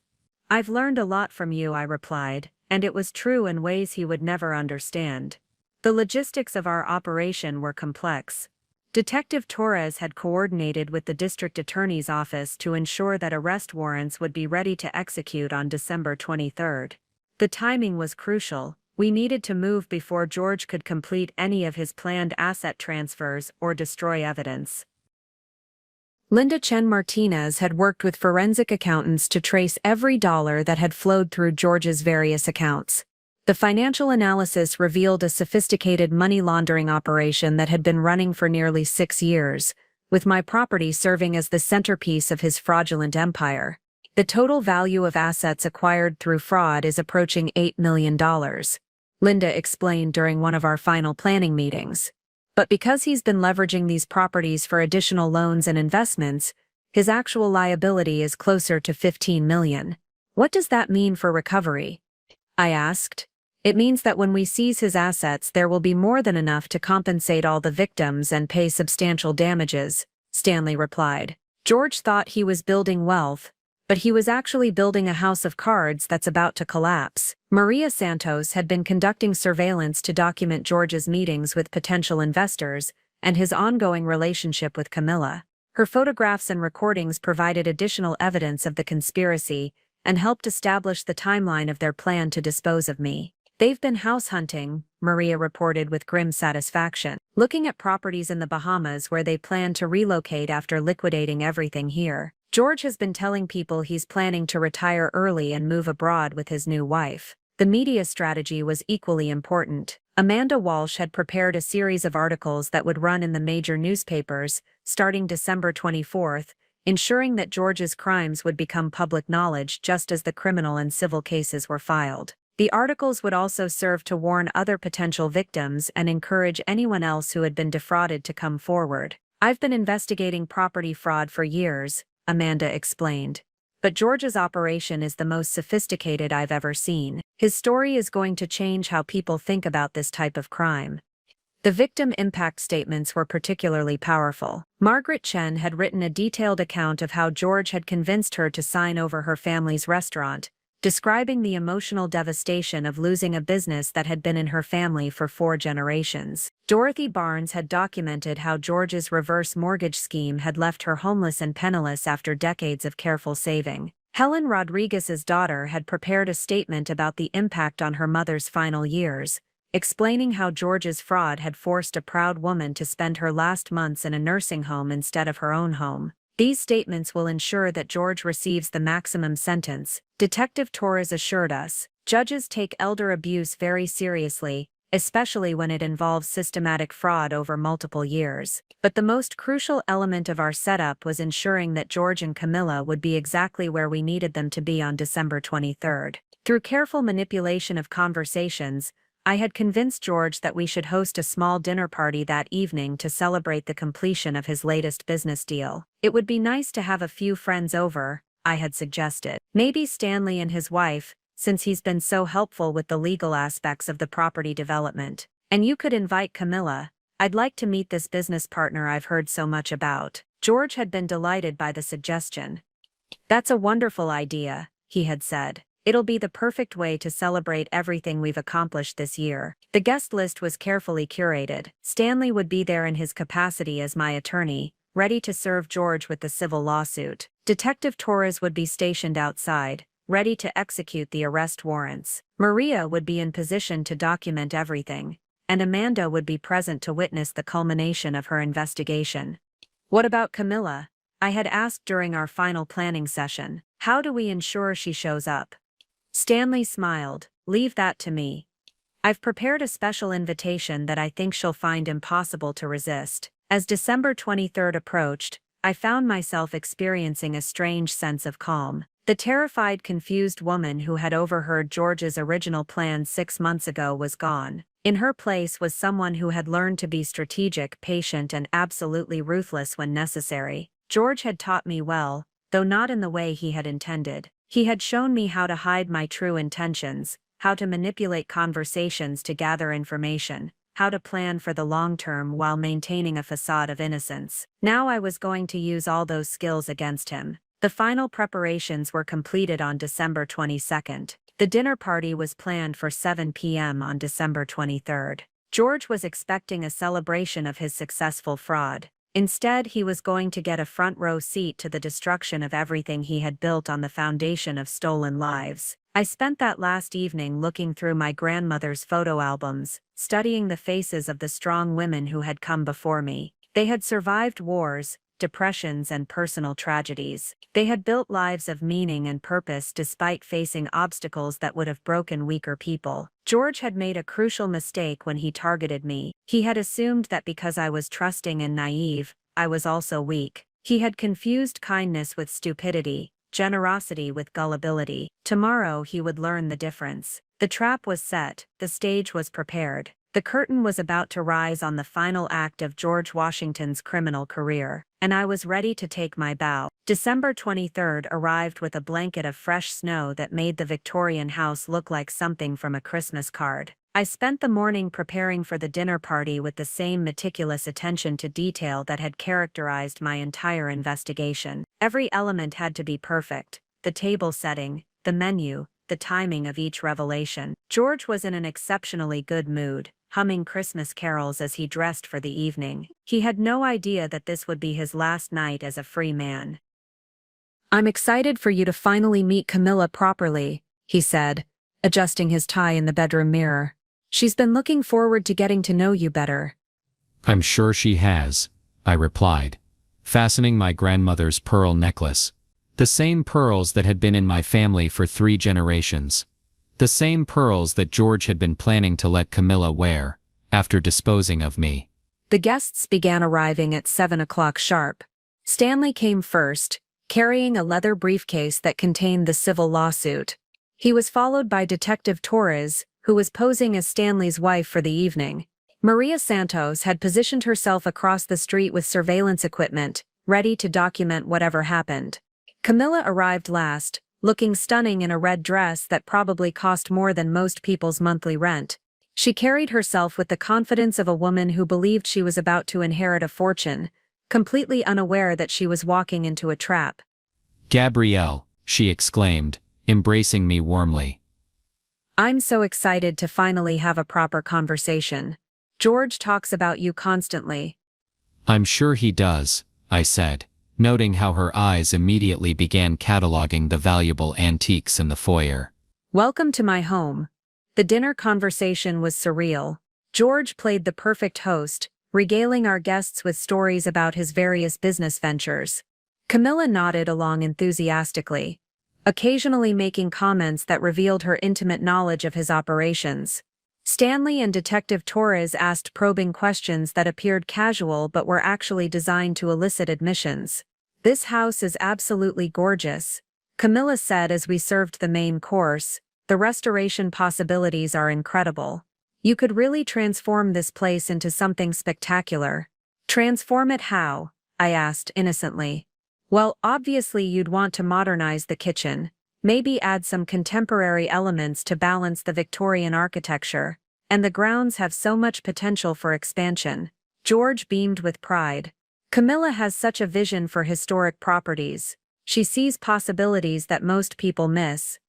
"I've learned a lot from you," I replied, and it was true in ways he would never understand. The logistics of our operation were complex. Detective Torres had coordinated with the district attorney's office to ensure that arrest warrants would be ready to execute on December 23rd. The timing was crucial. We needed to move before George could complete any of his planned asset transfers or destroy evidence. Linda Chen Martinez had worked with forensic accountants to trace every dollar that had flowed through George's various accounts. The financial analysis revealed a sophisticated money laundering operation that had been running for nearly 6 years, with my property serving as the centerpiece of his fraudulent empire. The total value of assets acquired through fraud is approaching $8 million, Linda explained during one of our final planning meetings. But because he's been leveraging these properties for additional loans and investments, his actual liability is closer to $15 million. What does that mean for recovery? I asked. It means that when we seize his assets, there will be more than enough to compensate all the victims and pay substantial damages, Stanley replied. George thought he was building wealth, but he was actually building a house of cards that's about to collapse. Maria Santos had been conducting surveillance to document George's meetings with potential investors and his ongoing relationship with Camilla. Her photographs and recordings provided additional evidence of the conspiracy and helped establish the timeline of their plan to dispose of me. "They've been house hunting," Maria reported with grim satisfaction, "looking at properties in the Bahamas where they plan to relocate after liquidating everything here." George has been telling people he's planning to retire early and move abroad with his new wife. The media strategy was equally important. Amanda Walsh had prepared a series of articles that would run in the major newspapers, starting December 24th, ensuring that George's crimes would become public knowledge just as the criminal and civil cases were filed. The articles would also serve to warn other potential victims and encourage anyone else who had been defrauded to come forward. "I've been investigating property fraud for years," Amanda explained. "But George's operation is the most sophisticated I've ever seen. His story is going to change how people think about this type of crime." The victim impact statements were particularly powerful. Margaret Chen had written a detailed account of how George had convinced her to sign over her family's restaurant, describing the emotional devastation of losing a business that had been in her family for 4 generations. Dorothy Barnes had documented how George's reverse mortgage scheme had left her homeless and penniless after decades of careful saving. Helen Rodriguez's daughter had prepared a statement about the impact on her mother's final years, explaining how George's fraud had forced a proud woman to spend her last months in a nursing home instead of her own home. "These statements will ensure that George receives the maximum sentence," Detective Torres assured us. "Judges take elder abuse very seriously, especially when it involves systematic fraud over multiple years. But the most crucial element of our setup was ensuring that George and Camilla would be exactly where we needed them to be on December 23rd. Through careful manipulation of conversations, I had convinced George that we should host a small dinner party that evening to celebrate the completion of his latest business deal. It would be nice to have a few friends over, I had suggested. Maybe Stanley and his wife, since he's been so helpful with the legal aspects of the property development. And you could invite Camilla. I'd like to meet this business partner I've heard so much about." George had been delighted by the suggestion. "That's a wonderful idea," he had said. "It'll be the perfect way to celebrate everything we've accomplished this year." The guest list was carefully curated. Stanley would be there in his capacity as my attorney, ready to serve George with the civil lawsuit. Detective Torres would be stationed outside, ready to execute the arrest warrants. Maria would be in position to document everything, and Amanda would be present to witness the culmination of her investigation. "What about Camilla?" I had asked during our final planning session. "How do we ensure she shows up?" Stanley smiled. "Leave that to me. I've prepared a special invitation that I think she'll find impossible to resist." As December 23rd approached, I found myself experiencing a strange sense of calm. The terrified, confused woman who had overheard George's original plan 6 months ago was gone. In her place was someone who had learned to be strategic, patient, and absolutely ruthless when necessary. George had taught me well, though not in the way he had intended. He had shown me how to hide my true intentions, how to manipulate conversations to gather information, how to plan for the long term while maintaining a facade of innocence. Now I was going to use all those skills against him. The final preparations were completed on December 22nd. The dinner party was planned for 7 p.m. on December 23rd. George was expecting a celebration of his successful fraud. Instead, he was going to get a front-row seat to the destruction of everything he had built on the foundation of stolen lives. I spent that last evening looking through my grandmother's photo albums, studying the faces of the strong women who had come before me. They had survived wars, depressions, and personal tragedies. They had built lives of meaning and purpose despite facing obstacles that would have broken weaker people. George had made a crucial mistake when he targeted me. He had assumed that because I was trusting and naive, I was also weak. He had confused kindness with stupidity, generosity with gullibility. Tomorrow he would learn the difference. The trap was set, the stage was prepared. The curtain was about to rise on the final act of George Washington's criminal career, and I was ready to take my bow. December 23rd arrived with a blanket of fresh snow that made the Victorian house look like something from a Christmas card. I spent the morning preparing for the dinner party with the same meticulous attention to detail that had characterized my entire investigation. Every element had to be perfect: the table setting, the menu, the timing of each revelation. George was in an exceptionally good mood, humming Christmas carols as he dressed for the evening. He had no idea that this would be his last night as a free man. "I'm excited for you to finally meet Camilla properly," he said, adjusting his tie in the bedroom mirror. "She's been looking forward to getting to know you better." "I'm sure she has," I replied, fastening my grandmother's pearl necklace. The same pearls that had been in my family for 3 generations. The same pearls that George had been planning to let Camilla wear, after disposing of me. The guests began arriving at 7 o'clock sharp. Stanley came first, carrying a leather briefcase that contained the civil lawsuit. He was followed by Detective Torres, who was posing as Stanley's wife for the evening. Maria Santos had positioned herself across the street with surveillance equipment, ready to document whatever happened. Camilla arrived last, looking stunning in a red dress that probably cost more than most people's monthly rent. She carried herself with the confidence of a woman who believed she was about to inherit a fortune, completely unaware that she was walking into a trap. "Gabrielle," she exclaimed, embracing me warmly. "I'm so excited to finally have a proper conversation. George talks about you constantly." "I'm sure he does," I said, noting how her eyes immediately began cataloging the valuable antiques in the foyer. "Welcome to my home." The dinner conversation was surreal. George played the perfect host, regaling our guests with stories about his various business ventures. Camilla nodded along enthusiastically, occasionally making comments that revealed her intimate knowledge of his operations. Stanley and Detective Torres asked probing questions that appeared casual but were actually designed to elicit admissions. "This house is absolutely gorgeous," Camilla said as we served the main course. "The restoration possibilities are incredible. You could really transform this place into something spectacular." "Transform it how?" I asked innocently. "Well, obviously you'd want to modernize the kitchen. Maybe add some contemporary elements to balance the Victorian architecture. And the grounds have so much potential for expansion." George beamed with pride. "Camilla has such a vision for historic properties. She sees possibilities that most people miss."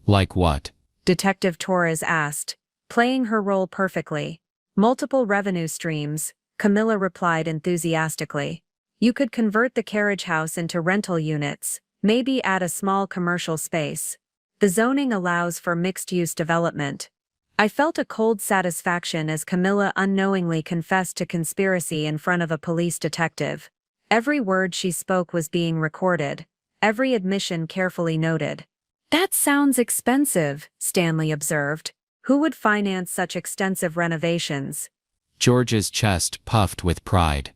"Like what?" Detective Torres asked, playing her role perfectly. "Multiple revenue streams," Camilla replied enthusiastically. "You could convert the carriage house into rental units, maybe add a small commercial space. The zoning allows for mixed-use development." I felt a cold satisfaction as Camilla unknowingly confessed to conspiracy in front of a police detective. Every word she spoke was being recorded, every admission carefully noted. "That sounds expensive," Stanley observed. "Who would finance such extensive renovations?" George's chest puffed with pride.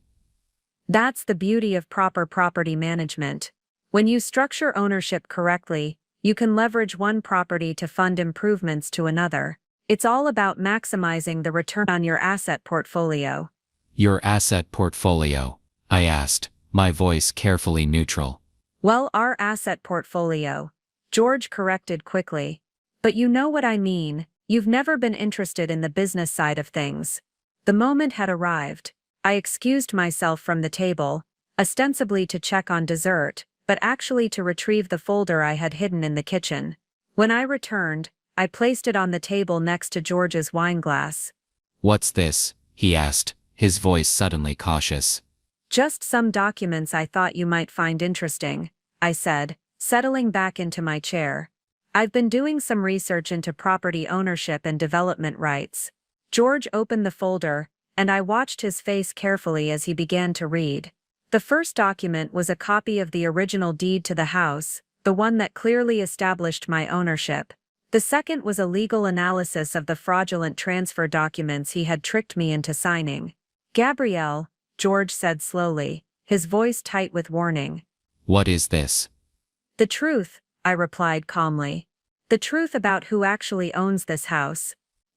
"That's the beauty of proper property management. When you structure ownership correctly, you can leverage one property to fund improvements to another. It's all about maximizing the return on your asset portfolio." "Your asset portfolio?" I asked, my voice carefully neutral. "Well, our asset portfolio," George corrected quickly. "But you know what I mean, you've never been interested in the business side of things." The moment had arrived. I excused myself from the table, ostensibly to check on dessert, but actually to retrieve the folder I had hidden in the kitchen. When I returned, I placed it on the table next to George's wineglass. "What's this?" he asked, his voice suddenly cautious. "Just some documents I thought you might find interesting," I said, settling back into my chair. "I've been doing some research into property ownership and development rights." George opened the folder, and I watched his face carefully as he began to read. The first document was a copy of the original deed to the house, the one that clearly established my ownership. The second was a legal analysis of the fraudulent transfer documents he had tricked me into signing. "Gabrielle," George said slowly, his voice tight with warning. "What is this?" "The truth," I replied calmly. "The truth about who actually owns this house.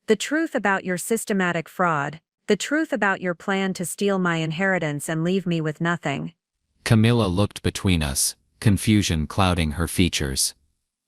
The truth about your systematic fraud. The truth about your plan to steal my inheritance and leave me with nothing." Camilla looked between us, confusion clouding her features.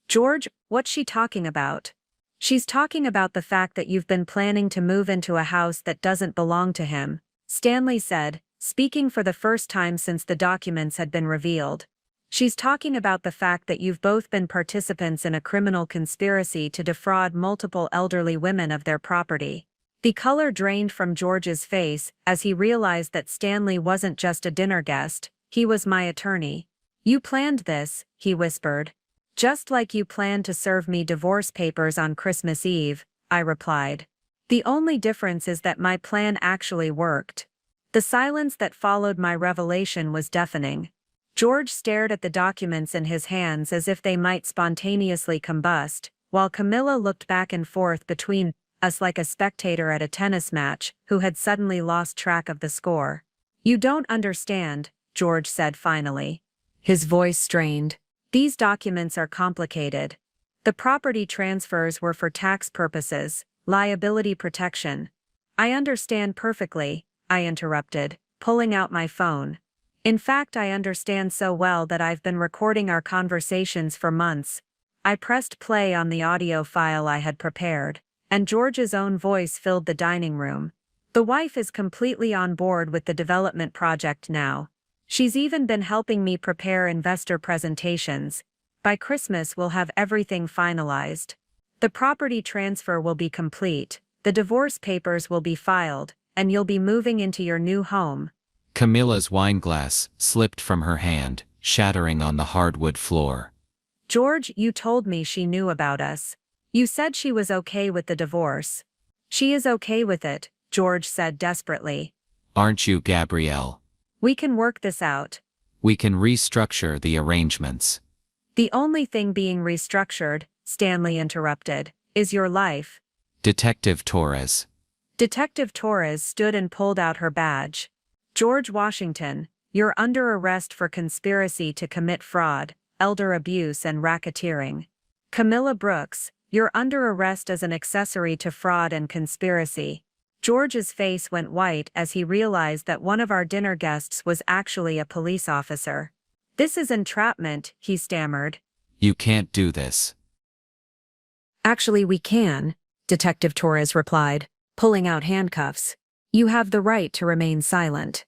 "George, what's she talking about?" "She's talking about the fact that you've been planning to move into a house that doesn't belong to him," Stanley said, speaking for the first time since the documents had been revealed. "She's talking about the fact that you've both been participants in a criminal conspiracy to defraud multiple elderly women of their property." The color drained from George's face as he realized that Stanley wasn't just a dinner guest, he was my attorney. "You planned this," he whispered. "Just like you planned to serve me divorce papers on Christmas Eve," I replied. "The only difference is that my plan actually worked." The silence that followed my revelation was deafening. George stared at the documents in his hands as if they might spontaneously combust, while Camilla looked back and forth between us like a spectator at a tennis match who had suddenly lost track of the score. "You don't understand," George said finally. His voice strained. "These documents are complicated. The property transfers were for tax purposes, liability protection." "I understand perfectly," I interrupted, pulling out my phone. "In fact, I understand so well that I've been recording our conversations for months." I pressed play on the audio file I had prepared, and George's own voice filled the dining room. "The wife is completely on board with the development project now. She's even been helping me prepare investor presentations. By Christmas we'll have everything finalized. The property transfer will be complete, the divorce papers will be filed, and you'll be moving into your new home." Camilla's wineglass slipped from her hand, shattering on the hardwood floor. "George, you told me she knew about us. You said she was okay with the divorce." "She is okay with it," George said desperately. Aren't you, Gabrielle? "We can work this out." We can restructure the arrangements. "The only thing being restructured," Stanley interrupted, "is your life." Detective Torres. Detective Torres stood and pulled out her badge. "George Washington, you're under arrest for conspiracy to commit fraud, elder abuse and racketeering. Camilla Brooks, you're under arrest as an accessory to fraud and conspiracy." George's face went white as he realized that one of our dinner guests was actually a police officer. "This is entrapment," he stammered. You can't do this. "Actually, we can," Detective Torres replied, pulling out handcuffs. "You have the right to remain silent.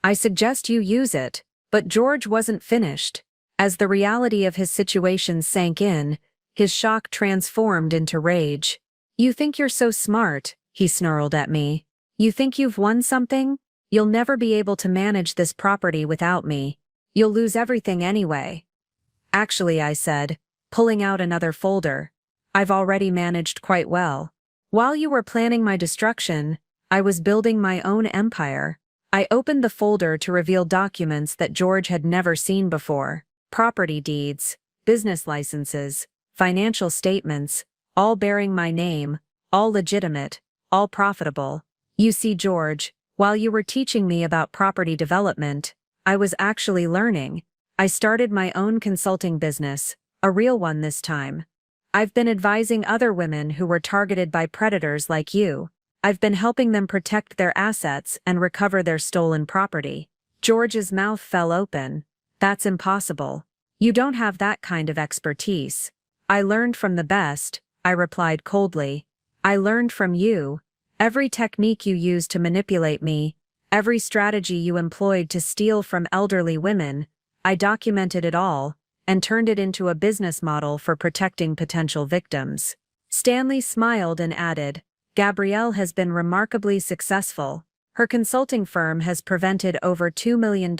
I suggest you use it." But George wasn't finished. As the reality of his situation sank in, his shock transformed into rage. "You think you're so smart," he snarled at me. "You think you've won something? You'll never be able to manage this property without me. You'll lose everything anyway." "Actually," I said, pulling out another folder, "I've already managed quite well. While you were planning my destruction, I was building my own empire." I opened the folder to reveal documents that George had never seen before. Property deeds, business licenses, financial statements, all bearing my name, all legitimate, all profitable. "You see, George, while you were teaching me about property development, I was actually learning. I started my own consulting business, a real one this time. I've been advising other women who were targeted by predators like you. I've been helping them protect their assets and recover their stolen property." George's mouth fell open. "That's impossible. You don't have that kind of expertise." "I learned from the best," I replied coldly. "I learned from you. Every technique you used to manipulate me, every strategy you employed to steal from elderly women, I documented it all, and turned it into a business model for protecting potential victims." Stanley smiled and added, "Gabrielle has been remarkably successful. Her consulting firm has prevented over $2 million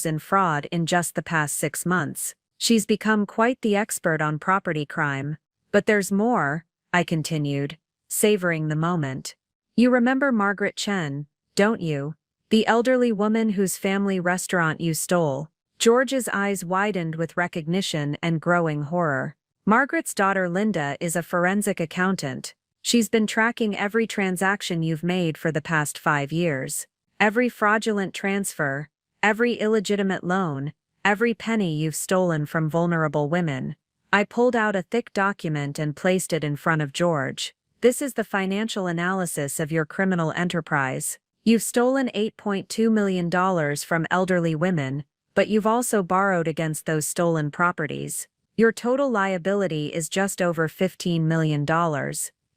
in fraud in just the past 6 months. She's become quite the expert on property crime. But there's more," I continued, savoring the moment. "You remember Margaret Chen, don't you? The elderly woman whose family restaurant you stole." George's eyes widened with recognition and growing horror. "Margaret's daughter Linda is a forensic accountant. She's been tracking every transaction you've made for the past 5 years. Every fraudulent transfer, every illegitimate loan, every penny you've stolen from vulnerable women." I pulled out a thick document and placed it in front of George. "This is the financial analysis of your criminal enterprise. You've stolen $8.2 million from elderly women, but you've also borrowed against those stolen properties. Your total liability is just over $15 million.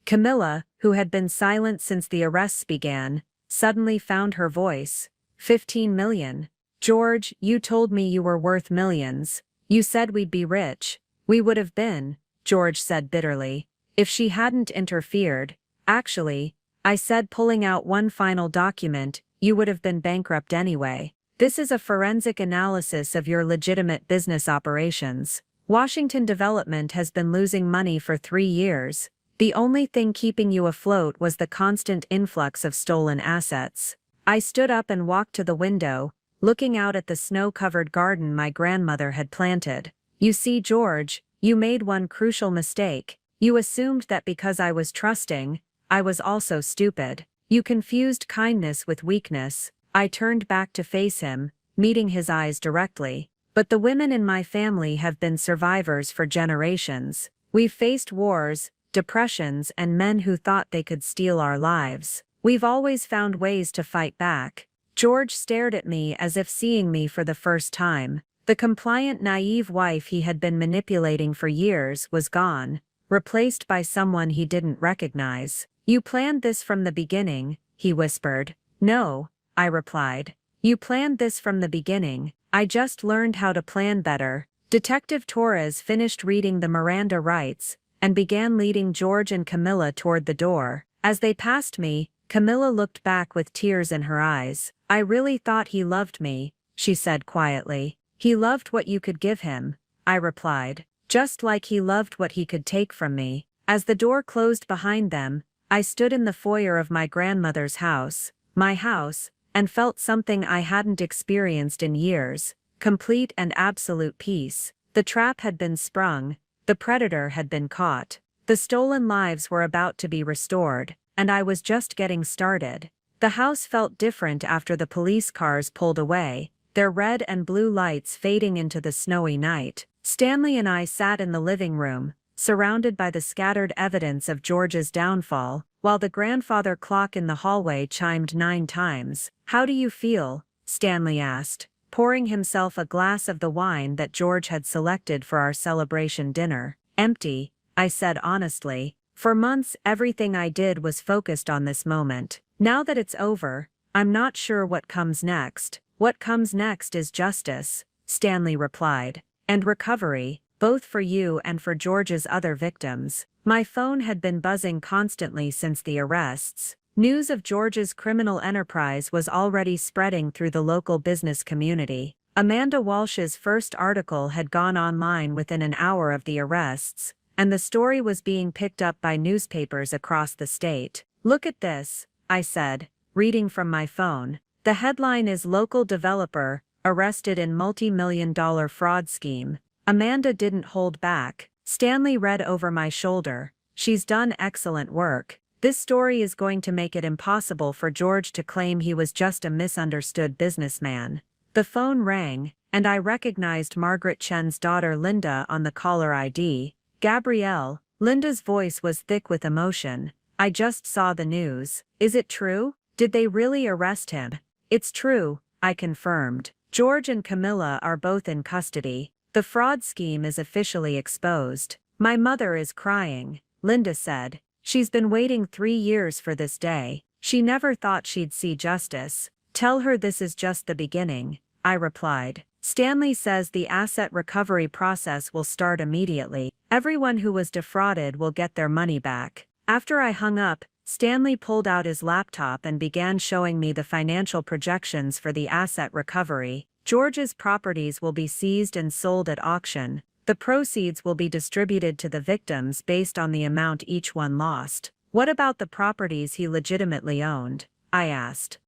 Camilla, who had been silent since the arrests began, suddenly found her voice. $15 million. "George, you told me you were worth millions. You said we'd be rich." "We would have been," George said bitterly, "if she hadn't interfered. Actually," I said, pulling out one final document, "you would have been bankrupt anyway. This is a forensic analysis of your legitimate business operations. Washington Development has been losing money for 3 years. The only thing keeping you afloat was the constant influx of stolen assets." I stood up and walked to the window, looking out at the snow-covered garden my grandmother had planted. You see, George, you made one crucial mistake. You assumed that because I was trusting, I was also stupid. You confused kindness with weakness. I turned back to face him, meeting his eyes directly. But the women in my family have been survivors for generations. We've faced wars, depressions, and men who thought they could steal our lives. We've always found ways to fight back. George stared at me as if seeing me for the first time. The compliant, naive wife he had been manipulating for years was gone, replaced by someone he didn't recognize. You planned this from the beginning, he whispered. No, I replied. You planned this from the beginning. I just learned how to plan better. Detective Torres finished reading the Miranda rights and began leading George and Camilla toward the door. As they passed me, Camilla looked back with tears in her eyes. I really thought he loved me, she said quietly. He loved what you could give him, I replied, just like he loved what he could take from me. As the door closed behind them, I stood in the foyer of my grandmother's house, my house, and felt something I hadn't experienced in years, complete and absolute peace. The trap had been sprung, the predator had been caught, the stolen lives were about to be restored, and I was just getting started. The house felt different after the police cars pulled away, their red and blue lights fading into the snowy night. Stanley and I sat in the living room, surrounded by the scattered evidence of George's downfall, while the grandfather clock in the hallway chimed 9 times. How do you feel? Stanley asked, pouring himself a glass of the wine that George had selected for our celebration dinner. Empty, I said honestly. For months everything I did was focused on this moment. Now that it's over, I'm not sure what comes next. What comes next is justice, Stanley replied, and recovery, both for you and for George's other victims. My phone had been buzzing constantly since the arrests. News of George's criminal enterprise was already spreading through the local business community. Amanda Walsh's first article had gone online within an hour of the arrests, and the story was being picked up by newspapers across the state. Look at this, I said, reading from my phone. The headline is Local Developer, Arrested in Multi-Million-Dollar Fraud Scheme. Amanda didn't hold back. Stanley read over my shoulder. She's done excellent work. This story is going to make it impossible for George to claim he was just a misunderstood businessman. The phone rang, and I recognized Margaret Chen's daughter Linda on the caller ID. Gabrielle, Linda's voice was thick with emotion. I just saw the news. Is it true? Did they really arrest him? It's true, I confirmed. George and Camilla are both in custody. The fraud scheme is officially exposed. My mother is crying, Linda said. She's been waiting 3 years for this day. She never thought she'd see justice. Tell her this is just the beginning, I replied. Stanley says the asset recovery process will start immediately. Everyone who was defrauded will get their money back. After I hung up, Stanley pulled out his laptop and began showing me the financial projections for the asset recovery. George's properties will be seized and sold at auction. The proceeds will be distributed to the victims based on the amount each one lost. What about the properties he legitimately owned? I asked.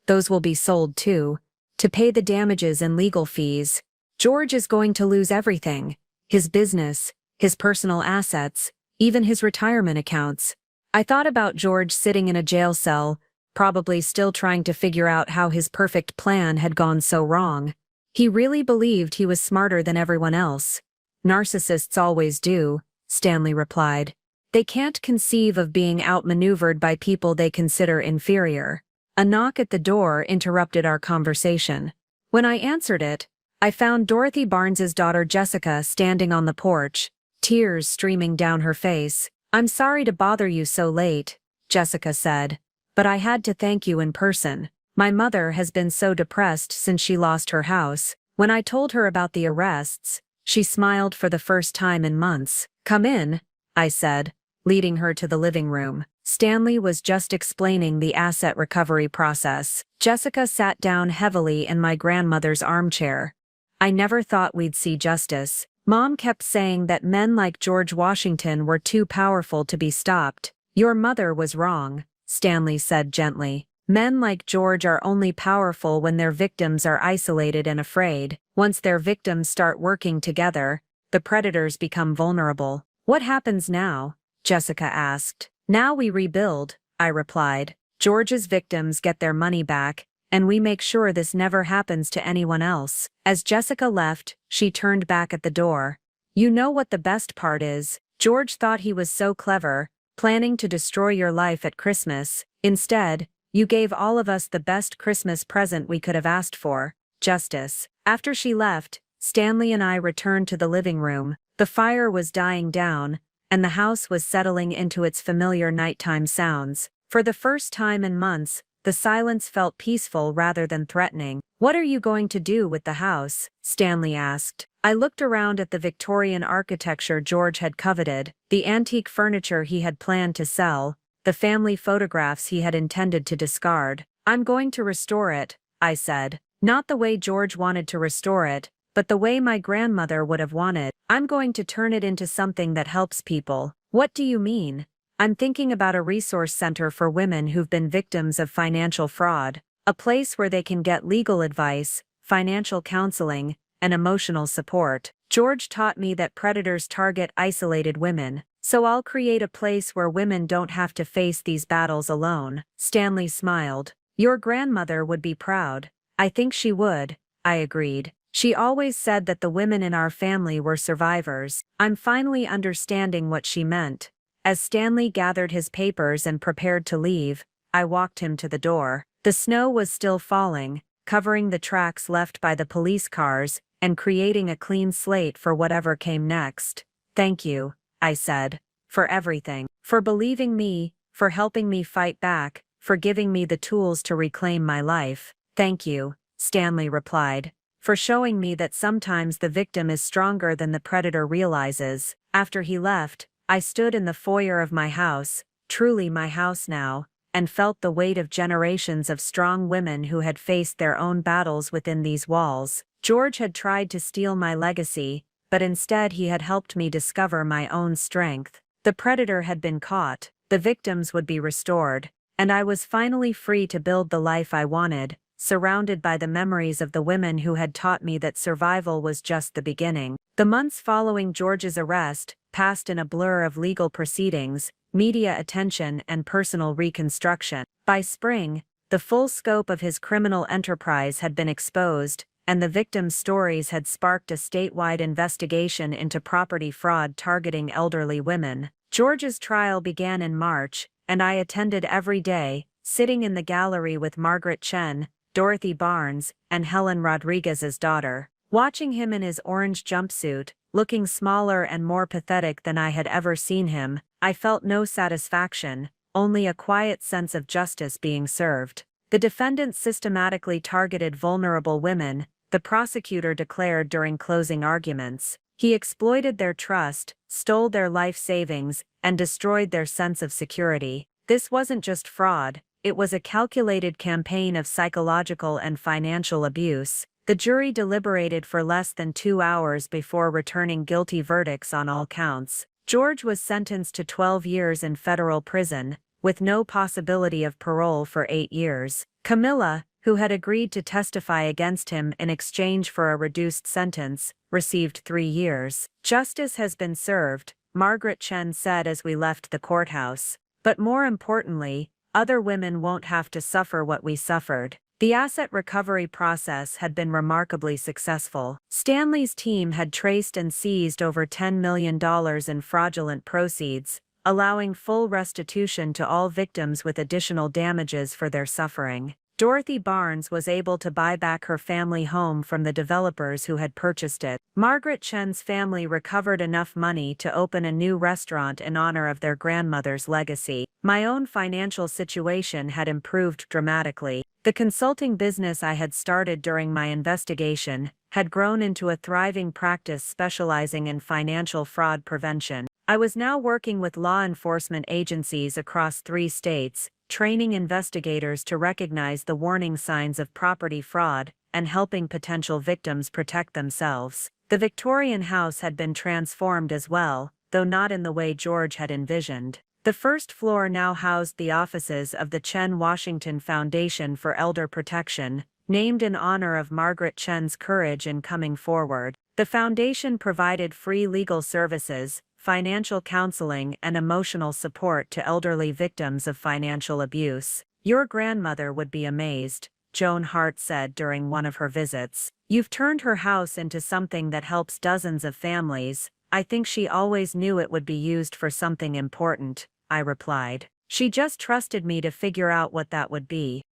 Those will be sold too, to pay the damages and legal fees. George is going to lose everything. His business, his personal assets, even his retirement accounts. I thought about George sitting in a jail cell, probably still trying to figure out how his perfect plan had gone so wrong. He really believed he was smarter than everyone else. Narcissists always do, Stanley replied. They can't conceive of being outmaneuvered by people they consider inferior. A knock at the door interrupted our conversation. When I answered it, I found Dorothy Barnes's daughter Jessica standing on the porch, tears streaming down her face. I'm sorry to bother you so late, Jessica said, but I had to thank you in person. My mother has been so depressed since she lost her house. When I told her about the arrests, she smiled for the first time in months. Come in, I said, leading her to the living room. Stanley was just explaining the asset recovery process. Jessica sat down heavily in my grandmother's armchair. I never thought we'd see justice. Mom kept saying that men like George Washington were too powerful to be stopped. Your mother was wrong, Stanley said gently. Men like George are only powerful when their victims are isolated and afraid. Once their victims start working together, the predators become vulnerable. What happens now? Jessica asked. Now we rebuild, I replied. George's victims get their money back, and we make sure this never happens to anyone else. As Jessica left, she turned back at the door. You know what the best part is? George thought he was so clever, planning to destroy your life at Christmas. Instead, you gave all of us the best Christmas present we could have asked for, justice. After she left, Stanley and I returned to the living room. The fire was dying down, and the house was settling into its familiar nighttime sounds. For the first time in months, the silence felt peaceful rather than threatening. What are you going to do with the house? Stanley asked. I looked around at the Victorian architecture George had coveted, the antique furniture he had planned to sell, the family photographs he had intended to discard. I'm going to restore it, I said. Not the way George wanted to restore it, but the way my grandmother would have wanted. I'm going to turn it into something that helps people. What do you mean? I'm thinking about a resource center for women who've been victims of financial fraud, a place where they can get legal advice, financial counseling, and emotional support. George taught me that predators target isolated women, so I'll create a place where women don't have to face these battles alone. Stanley smiled. Your grandmother would be proud. I think she would, I agreed. She always said that the women in our family were survivors. I'm finally understanding what she meant. As Stanley gathered his papers and prepared to leave, I walked him to the door. The snow was still falling, covering the tracks left by the police cars and creating a clean slate for whatever came next. Thank you, I said, for everything. For believing me, for helping me fight back, for giving me the tools to reclaim my life. Thank you, Stanley replied, for showing me that sometimes the victim is stronger than the predator realizes. After he left, I stood in the foyer of my house, truly my house now, and felt the weight of generations of strong women who had faced their own battles within these walls. George had tried to steal my legacy, but instead he had helped me discover my own strength. The predator had been caught, the victims would be restored, and I was finally free to build the life I wanted, surrounded by the memories of the women who had taught me that survival was just the beginning. The months following George's arrest passed in a blur of legal proceedings, media attention, and personal reconstruction. By spring, the full scope of his criminal enterprise had been exposed, and the victims' stories had sparked a statewide investigation into property fraud targeting elderly women. George's trial began in March, and I attended every day, sitting in the gallery with Margaret Chen, Dorothy Barnes, and Helen Rodriguez's daughter. Watching him in his orange jumpsuit, looking smaller and more pathetic than I had ever seen him, I felt no satisfaction, only a quiet sense of justice being served. The defendants systematically targeted vulnerable women, the prosecutor declared during closing arguments. He exploited their trust, stole their life savings, and destroyed their sense of security. This wasn't just fraud, it was a calculated campaign of psychological and financial abuse. The jury deliberated for less than 2 hours before returning guilty verdicts on all counts. George was sentenced to 12 years in federal prison, with no possibility of parole for 8 years. Camilla, who had agreed to testify against him in exchange for a reduced sentence, received 3 years. Justice has been served, Margaret Chen said as we left the courthouse. But more importantly, other women won't have to suffer what we suffered. The asset recovery process had been remarkably successful. Stanley's team had traced and seized over $10 million in fraudulent proceeds, allowing full restitution to all victims with additional damages for their suffering. Dorothy Barnes was able to buy back her family home from the developers who had purchased it. Margaret Chen's family recovered enough money to open a new restaurant in honor of their grandmother's legacy. My own financial situation had improved dramatically. The consulting business I had started during my investigation had grown into a thriving practice specializing in financial fraud prevention. I was now working with law enforcement agencies across 3 states, training investigators to recognize the warning signs of property fraud, and helping potential victims protect themselves. The Victorian house had been transformed as well, though not in the way George had envisioned. The first floor now housed the offices of the Chen Washington Foundation for Elder Protection, named in honor of Margaret Chen's courage in coming forward. The foundation provided free legal services, financial counseling, and emotional support to elderly victims of financial abuse. "Your grandmother would be amazed," Joan Hart said during one of her visits. "You've turned her house into something that helps dozens of families. I think she always knew it would be used for something important," I replied. "She just trusted me to figure out what that would be."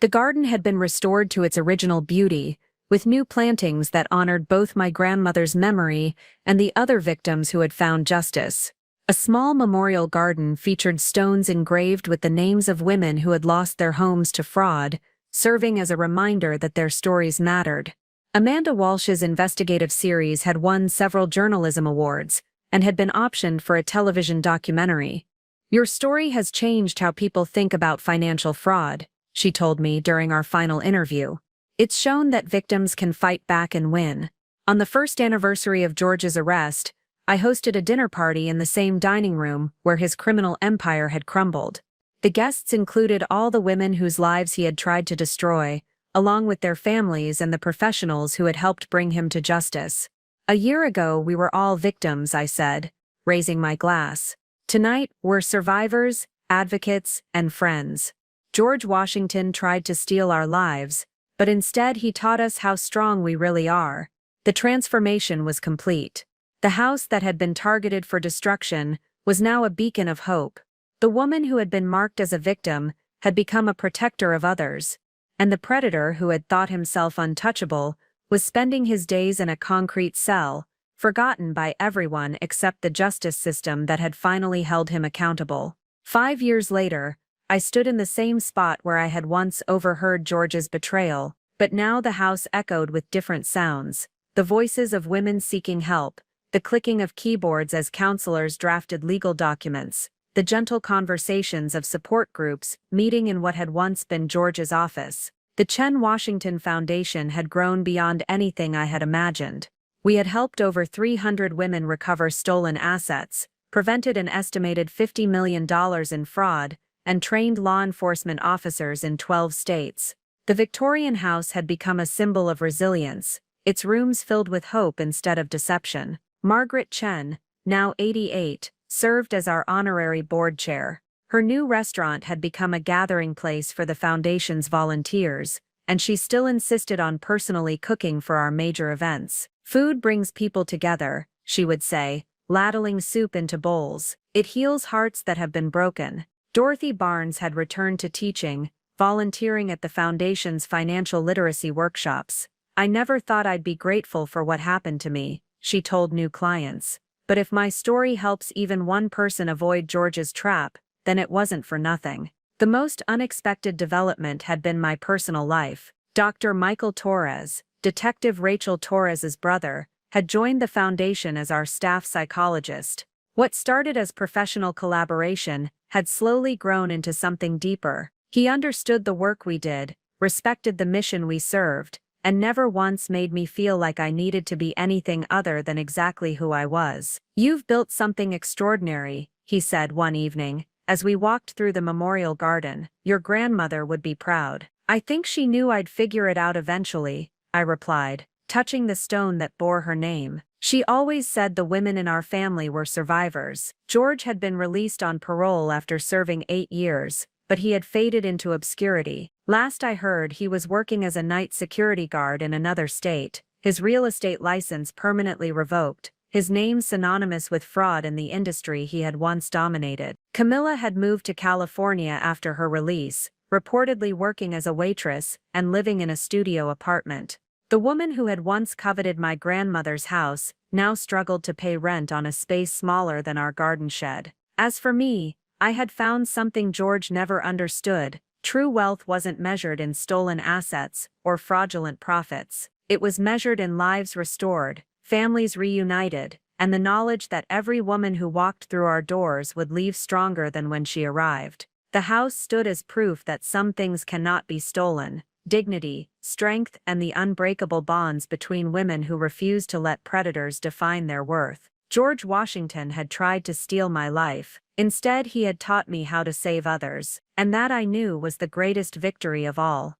The garden had been restored to its original beauty, with new plantings that honored both my grandmother's memory and the other victims who had found justice. A small memorial garden featured stones engraved with the names of women who had lost their homes to fraud, serving as a reminder that their stories mattered. Amanda Walsh's investigative series had won several journalism awards and had been optioned for a television documentary. "Your story has changed how people think about financial fraud," she told me during our final interview. "It's shown that victims can fight back and win." On the first anniversary of George's arrest, I hosted a dinner party in the same dining room where his criminal empire had crumbled. The guests included all the women whose lives he had tried to destroy, along with their families and the professionals who had helped bring him to justice. "A year ago we were all victims," I said, raising my glass. "Tonight we're survivors, advocates, and friends. George Washington tried to steal our lives, but instead he taught us how strong we really are." The transformation was complete. The house that had been targeted for destruction was now a beacon of hope. The woman who had been marked as a victim had become a protector of others, and the predator who had thought himself untouchable was spending his days in a concrete cell, forgotten by everyone except the justice system that had finally held him accountable. 5 years later, I stood in the same spot where I had once overheard George's betrayal, but now the house echoed with different sounds: the voices of women seeking help, the clicking of keyboards as counselors drafted legal documents, the gentle conversations of support groups meeting in what had once been George's office. The Chen Washington Foundation had grown beyond anything I had imagined. We had helped over 300 women recover stolen assets, prevented an estimated $50 million in fraud, and trained law enforcement officers in 12 states. The Victorian House had become a symbol of resilience, its rooms filled with hope instead of deception. Margaret Chen, now 88, served as our honorary board chair. Her new restaurant had become a gathering place for the foundation's volunteers, and she still insisted on personally cooking for our major events. "Food brings people together," she would say, ladling soup into bowls. "It heals hearts that have been broken." Dorothy Barnes had returned to teaching, volunteering at the foundation's financial literacy workshops. "I never thought I'd be grateful for what happened to me," she told new clients. "But if my story helps even one person avoid George's trap, then it wasn't for nothing." The most unexpected development had been my personal life. Dr. Michael Torres, Detective Rachel Torres's brother, had joined the foundation as our staff psychologist. What started as professional collaboration had slowly grown into something deeper. He understood the work we did, respected the mission we served, and never once made me feel like I needed to be anything other than exactly who I was. "You've built something extraordinary," he said one evening, as we walked through the memorial garden. "Your grandmother would be proud." "I think she knew I'd figure it out eventually," I replied, touching the stone that bore her name. "She always said the women in our family were survivors." George had been released on parole after serving 8 years, but he had faded into obscurity. Last I heard, he was working as a night security guard in another state, his real estate license permanently revoked, his name synonymous with fraud in the industry he had once dominated. Camilla had moved to California after her release, reportedly working as a waitress and living in a studio apartment. The woman who had once coveted my grandmother's house now struggled to pay rent on a space smaller than our garden shed. As for me, I had found something George never understood. True wealth wasn't measured in stolen assets or fraudulent profits. It was measured in lives restored, families reunited, and the knowledge that every woman who walked through our doors would leave stronger than when she arrived. The house stood as proof that some things cannot be stolen: dignity, strength, and the unbreakable bonds between women who refuse to let predators define their worth. George Washington had tried to steal my life, Instead, he had taught me how to save others, and that I knew was the greatest victory of all.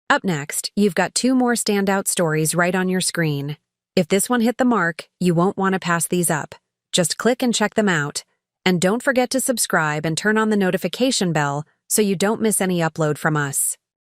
Up next, you've got 2 more standout stories right on your screen. If this one hit the mark, you won't want to pass these up. Just click and check them out. And don't forget to subscribe and turn on the notification bell so you don't miss any upload from us.